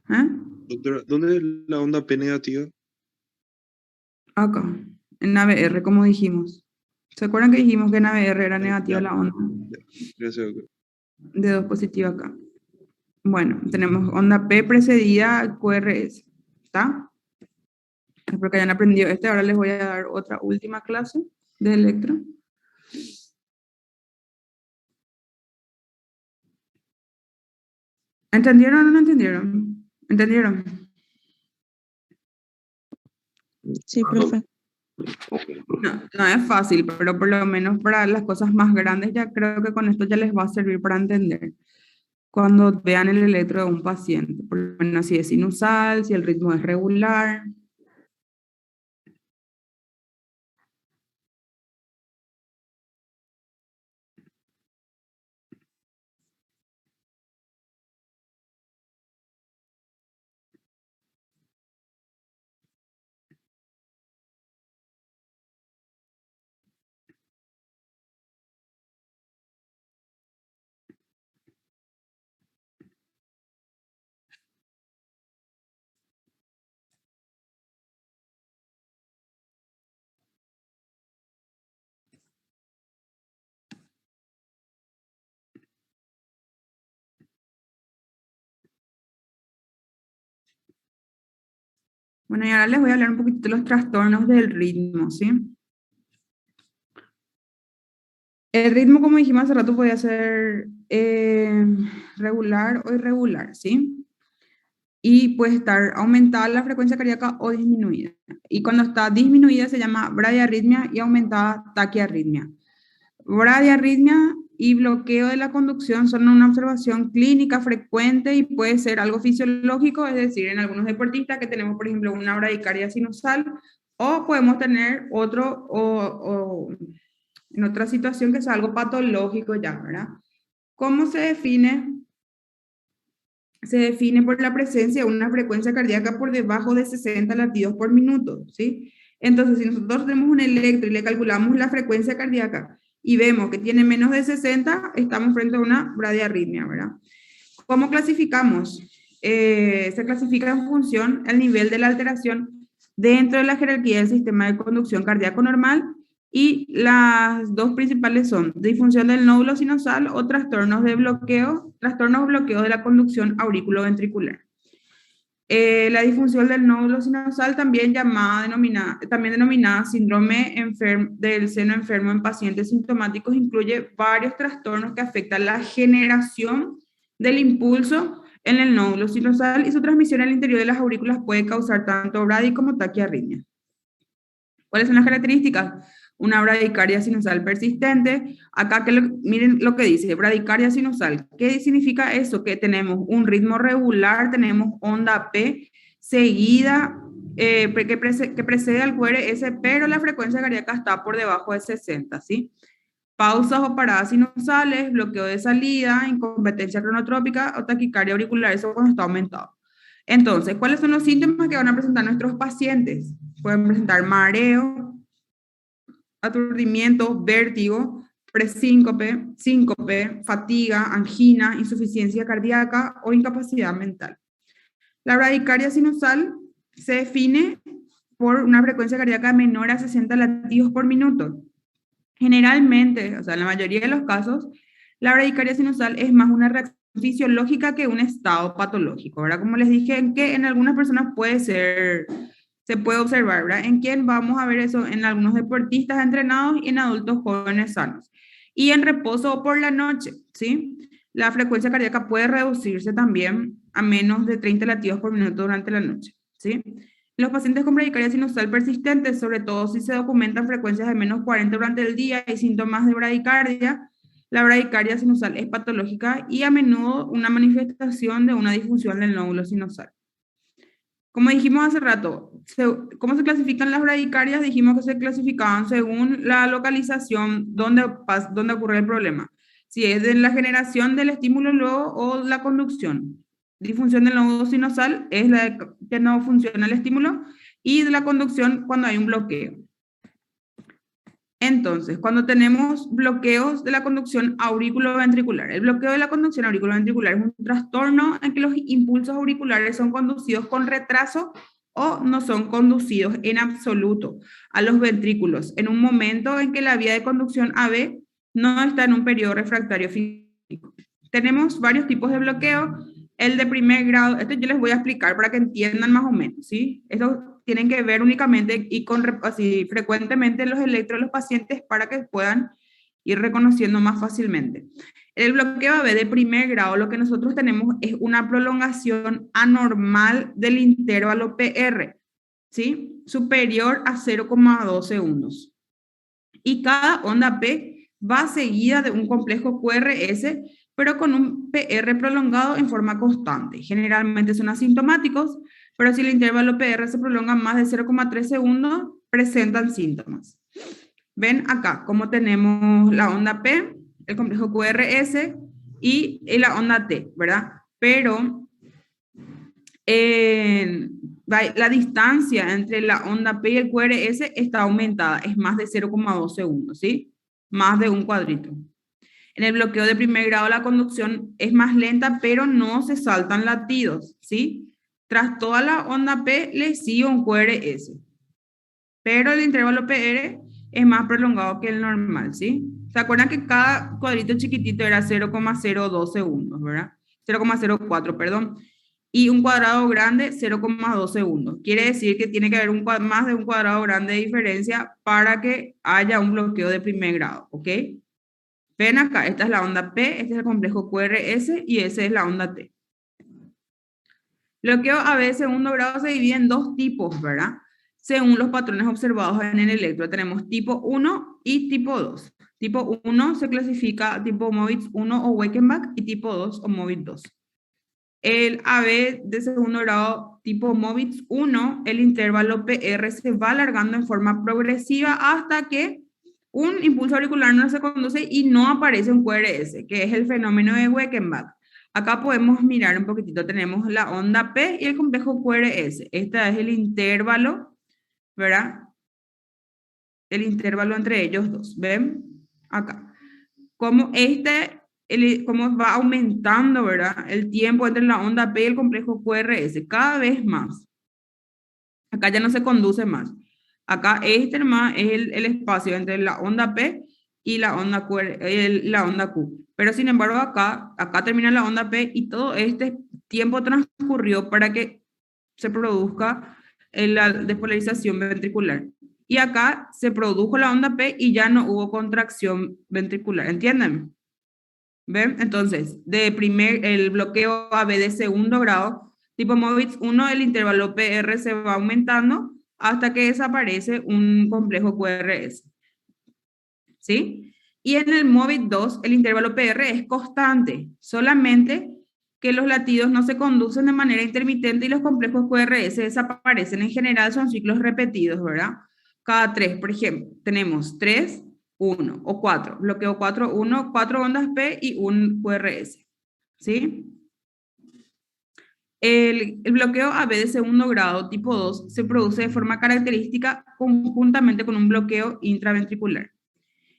¿Ah? Doctora, ¿dónde es la onda P negativa? Acá, en ABR, como dijimos. ¿Se acuerdan que dijimos que en ABR era negativa Ya, la onda? ya. Gracias, doctora. De 2 positiva acá. Bueno, tenemos onda P precedida QRS. ¿Está? Espero que hayan aprendido este. Ahora les voy a dar otra última clase de electro. ¿Entendieron o no entendieron? ¿Entendieron? Sí, profe. No, no es fácil, pero por lo menos para las cosas más grandes ya creo que con esto ya les va a servir para entender. Cuando vean el electro de un paciente, por lo menos si es sinusal, si el ritmo es regular. Bueno, y ahora les voy a hablar un poquito de los trastornos del ritmo, ¿sí? El ritmo, como dijimos hace rato, podía ser regular o irregular, ¿sí? y puede estar aumentada la frecuencia cardíaca o disminuida. Y cuando está disminuida se llama bradiarritmia y aumentada taquiarritmia. Bradiarritmia y bloqueo de la conducción son una observación clínica frecuente y puede ser algo fisiológico, es decir, en algunos deportistas que tenemos, por ejemplo, una bradicardia sinusal, o podemos tener otro, o en otra situación que sea algo patológico ya, ¿verdad? ¿Cómo se define? Se define por la presencia de una frecuencia cardíaca por debajo de 60 latidos por minuto, ¿sí? Entonces, si nosotros tenemos un electro y le calculamos la frecuencia cardíaca y vemos que tiene menos de 60, estamos frente a una bradiarritmia, ¿verdad? ¿Cómo clasificamos? Se clasifica en función al nivel de la alteración dentro de la jerarquía del sistema de conducción cardíaco normal, y las dos principales son disfunción del nódulo sinusal o trastornos de bloqueo de la conducción auriculoventricular. La disfunción del nódulo sinusal, también denominada síndrome del seno enfermo en pacientes sintomáticos, incluye varios trastornos que afectan la generación del impulso en el nódulo sinusal y su transmisión al interior de las aurículas puede causar tanto bradi como taquiarritmia. ¿Cuáles son las características? Una bradicardia sinusal persistente. Acá miren lo que dice, bradicardia sinusal. ¿Qué significa eso? Que tenemos un ritmo regular, tenemos onda P seguida, que precede al QRS, pero la frecuencia cardíaca está por debajo de 60, ¿sí? Pausas o paradas sinusales, bloqueo de salida, incompetencia cronotrópica o taquicardia auricular, eso cuando está aumentado. Entonces, ¿cuáles son los síntomas que van a presentar nuestros pacientes? Pueden presentar mareo, aturdimiento, vértigo, presíncope, síncope, fatiga, angina, insuficiencia cardíaca o incapacidad mental. La bradicardia sinusal se define por una frecuencia cardíaca menor a 60 latidos por minuto. Generalmente, o sea, en la mayoría de los casos, la bradicardia sinusal es más una reacción fisiológica que un estado patológico, ¿verdad? Como les dije, en algunas personas se puede observar, ¿verdad? ¿En quién vamos a ver eso? En algunos deportistas entrenados y en adultos jóvenes sanos. Y en reposo o por la noche, ¿sí? La frecuencia cardíaca puede reducirse también a menos de 30 latidos por minuto durante la noche, ¿sí? Los pacientes con bradicardia sinusal persistente, sobre todo si se documentan frecuencias de menos 40 durante el día y síntomas de bradicardia, la bradicardia sinusal es patológica y a menudo una manifestación de una disfunción del nódulo sinusal. Como dijimos hace rato, ¿cómo se clasifican las bradicardias? Dijimos que se clasificaban según la localización donde ocurre el problema. Si es de la generación del estímulo luego o la conducción. Disfunción del nódulo sinusal es la de que no funciona el estímulo, y de la conducción cuando hay un bloqueo. Entonces, cuando tenemos bloqueos de la conducción auriculoventricular, el bloqueo de la conducción auriculoventricular es un trastorno en que los impulsos auriculares son conducidos con retraso o no son conducidos en absoluto a los ventrículos en un momento en que la vía de conducción AB no está en un periodo refractario físico. Tenemos varios tipos de bloqueo. El de primer grado, esto yo les voy a explicar para que entiendan más o menos, ¿sí? Esto tienen que ver únicamente y así frecuentemente los electros de los pacientes para que puedan ir reconociendo más fácilmente. El bloqueo AB de primer grado, lo que nosotros tenemos es una prolongación anormal del intervalo PR, ¿sí? Superior a 0,2 segundos. Y cada onda P va seguida de un complejo QRS, pero con un PR prolongado en forma constante. Generalmente son asintomáticos, pero si el intervalo PR se prolonga más de 0,3 segundos, presentan síntomas. Ven acá cómo tenemos la onda P, el complejo QRS y la onda T, ¿verdad? Pero la distancia entre la onda P y el QRS está aumentada, es más de 0,2 segundos, ¿sí? Más de un cuadrito. En el bloqueo de primer grado la conducción es más lenta, pero no se saltan latidos, ¿sí? Tras toda la onda P le sigue un QRS. Pero el intervalo PR es más prolongado que el normal, ¿sí? ¿Se acuerdan que cada cuadrito chiquitito era 0,02 segundos, ¿verdad? 0,04, perdón. Y un cuadrado grande, 0,2 segundos. Quiere decir que tiene que haber más de un cuadrado grande de diferencia para que haya un bloqueo de primer grado, ¿ok? Ven acá, esta es la onda P, este es el complejo QRS y esa es la onda T. Bloqueo AB de segundo grado se divide en dos tipos, ¿verdad? Según los patrones observados en el electro. Tenemos tipo 1 y tipo 2. Tipo 1 se clasifica tipo Movitz 1 o Weichenbach y tipo 2 o Movitz 2. El AB de segundo grado tipo Movitz 1, el intervalo PR se va alargando en forma progresiva hasta que un impulso auricular no se conduce y no aparece un QRS, que es el fenómeno de Weichenbach. Acá podemos mirar un poquitito, tenemos la onda P y el complejo QRS. Este es el intervalo, ¿verdad? El intervalo entre ellos dos, ¿ven? Acá. Como cómo va aumentando, ¿verdad? El tiempo entre la onda P y el complejo QRS, cada vez más. Acá ya no se conduce más. Acá nomás es el espacio entre la onda P y la onda Q. Pero sin embargo acá termina la onda P y todo este tiempo transcurrió para que se produzca la despolarización ventricular. Y acá se produjo la onda P y ya no hubo contracción ventricular. ¿Entienden? ¿Ven? Entonces, el bloqueo AB de segundo grado, tipo Movitz 1, el intervalo PR se va aumentando hasta que desaparece un complejo QRS. ¿Sí? Y en el Movitz 2, el intervalo PR es constante, solamente que los latidos no se conducen de manera intermitente y los complejos QRS desaparecen. En general son ciclos repetidos, ¿verdad? Cada 3, por ejemplo, tenemos 3, 1 o 4. Bloqueo 4, 1, 4 ondas P y un QRS. ¿Sí? El bloqueo AB de segundo grado, tipo 2, se produce de forma característica conjuntamente con un bloqueo intraventricular.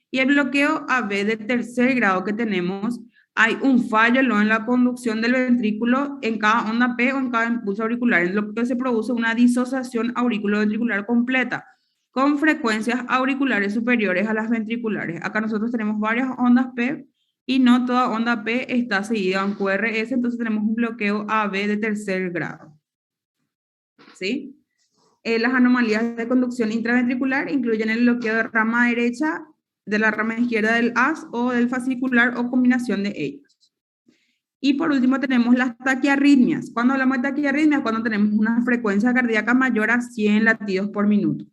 Y el bloqueo AB de tercer grado que tenemos, hay un fallo en la conducción del ventrículo en cada onda P o en cada impulso auricular, en lo que se produce una disociación auriculoventricular completa, con frecuencias auriculares superiores a las ventriculares. Acá nosotros tenemos varias ondas P y no toda onda P está seguida en QRS, entonces tenemos un bloqueo AB de tercer grado. ¿Sí? Las anomalías de conducción intraventricular incluyen el bloqueo de rama derecha, de la rama izquierda del haz o del fascicular o combinación de ellos. Y por último tenemos las taquiarritmias. Cuando hablamos de taquiarritmias, cuando tenemos una frecuencia cardíaca mayor a 100 latidos por minuto.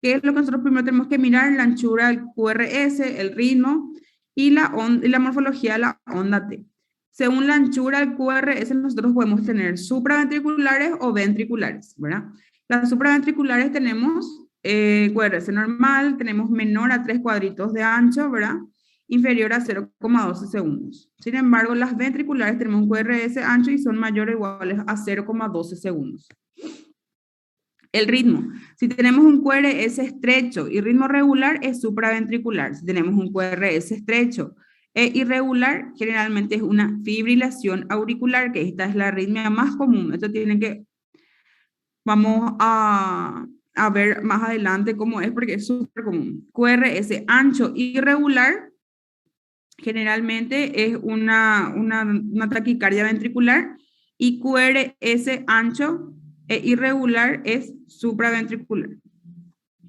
¿Qué es lo que nosotros primero tenemos que mirar? La anchura del QRS, el ritmo y la morfología de la onda T. Según la anchura del QRS, nosotros podemos tener supraventriculares o ventriculares, ¿verdad? Las supraventriculares tenemos QRS normal, tenemos menor a 3 cuadritos de ancho, ¿verdad? Inferior a 0,12 segundos. Sin embargo, las ventriculares tenemos un QRS ancho y son mayores o iguales a 0,12 segundos. El ritmo. Si tenemos un QRS estrecho y ritmo regular, es supraventricular. Si tenemos un QRS estrecho e irregular, generalmente es una fibrilación auricular, que esta es la arritmia más común. Esto tiene que... Vamos a ver más adelante cómo es, porque es súper común. QRS ancho irregular, generalmente es una taquicardia ventricular, y QRS ancho e irregular es supraventricular.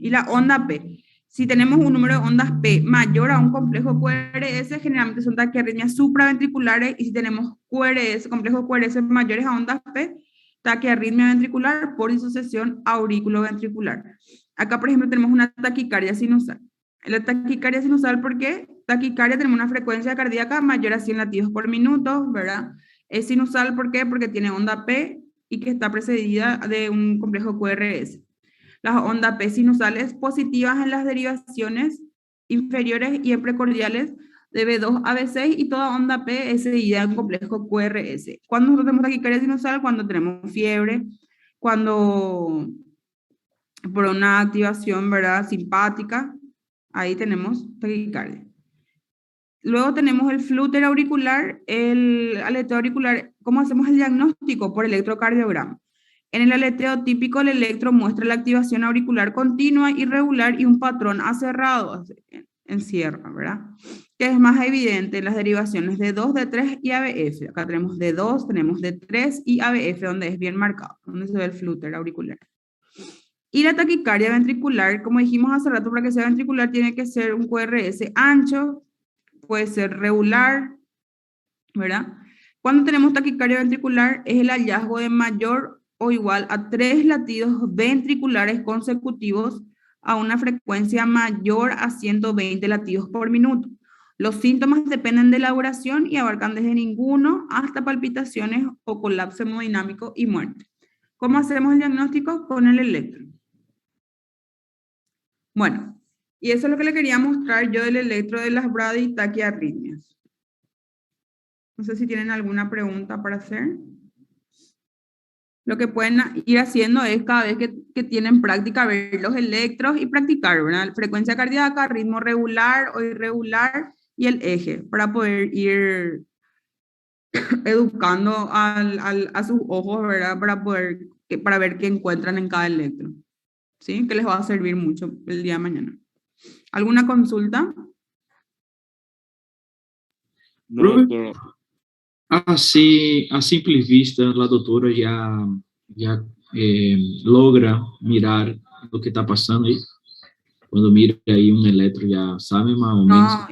Y la onda P. Si tenemos un número de ondas P mayor a un complejo QRS, generalmente son taquiarritmias supraventriculares, y si tenemos QRS, complejos QRS mayores a ondas P, taquiarritmia ventricular por disociación auriculoventricular. Acá, por ejemplo, tenemos una taquicardia sinusal. La taquicardia sinusal, ¿por qué? Taquicardia tenemos una frecuencia cardíaca mayor a 100 latidos por minuto, ¿verdad? Es sinusal, ¿por qué? Porque tiene onda P y que está precedida de un complejo QRS. Las ondas P sinusales positivas en las derivaciones inferiores y en precordiales de B2 a B6, y toda onda P es seguida en complejo QRS. Cuando nosotros tenemos taquicardia sinusal, cuando tenemos fiebre, cuando por una activación, ¿verdad?, simpática, ahí tenemos taquicardia. Luego tenemos el flúter auricular, el aleteo auricular. ¿Cómo hacemos el diagnóstico? Por electrocardiograma. En el aleteo típico, el electro muestra la activación auricular continua, irregular y un patrón acerrado, encierra, ¿verdad? Que es más evidente en las derivaciones de 2, de 3 y ABF. Acá tenemos de 2, tenemos de 3 y ABF, donde es bien marcado, donde se ve el flúter auricular. Y la taquicardia ventricular, como dijimos hace rato, para que sea ventricular tiene que ser un QRS ancho, puede ser regular, ¿verdad? Cuando tenemos taquicardia ventricular es el hallazgo de mayor o igual a 3 latidos ventriculares consecutivos a una frecuencia mayor a 120 latidos por minuto. Los síntomas dependen de la duración y abarcan desde ninguno hasta palpitaciones o colapso hemodinámico y muerte. ¿Cómo hacemos el diagnóstico? Con el electro. Bueno, y eso es lo que le quería mostrar yo del electro de las braditaquiarritmias. No sé si tienen alguna pregunta para hacer. Lo que pueden ir haciendo es cada vez que tienen práctica ver los electros y practicar, ¿verdad? Frecuencia cardíaca, ritmo regular o irregular y el eje para poder ir educando a sus ojos, ¿verdad? Para ver qué encuentran en cada electro. ¿Sí? Que les va a servir mucho el día de mañana. ¿Alguna consulta? No, doctora. Assim, a simples vista, a doutora já logra mirar o que está passando aí? Quando mira aí eletro, ya sabe más o menos.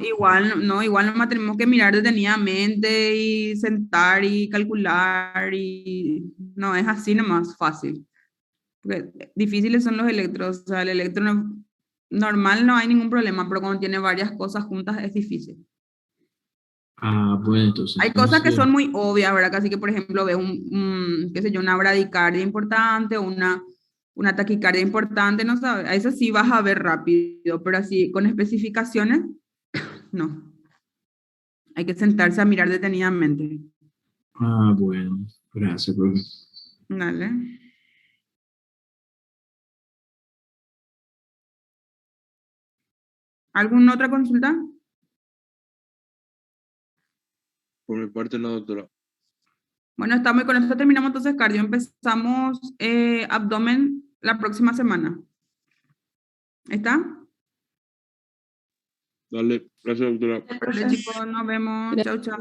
Igual nomás tenemos que mirar detenidamente y sentar y calcular y no es así nomás fácil. Porque difíciles son los electros, o sea, el electro normal no hay ningún problema, pero cuando tiene varias cosas juntas es difícil. Ah, bueno, entonces. Hay cosas que son muy obvias, ¿verdad? Así que, por ejemplo, ves qué sé yo, una bradicardia importante o una taquicardia importante, no sabes, a eso sí vas a ver rápido, pero así con especificaciones, no. Hay que sentarse a mirar detenidamente. Ah, bueno, gracias, profe. Dale. ¿Alguna otra consulta? Por mi parte, no, doctora. Bueno, con esto terminamos entonces cardio. Empezamos abdomen la próxima semana. ¿Está? Dale, gracias, doctora. Dale, chicos, nos vemos. Chao, chao.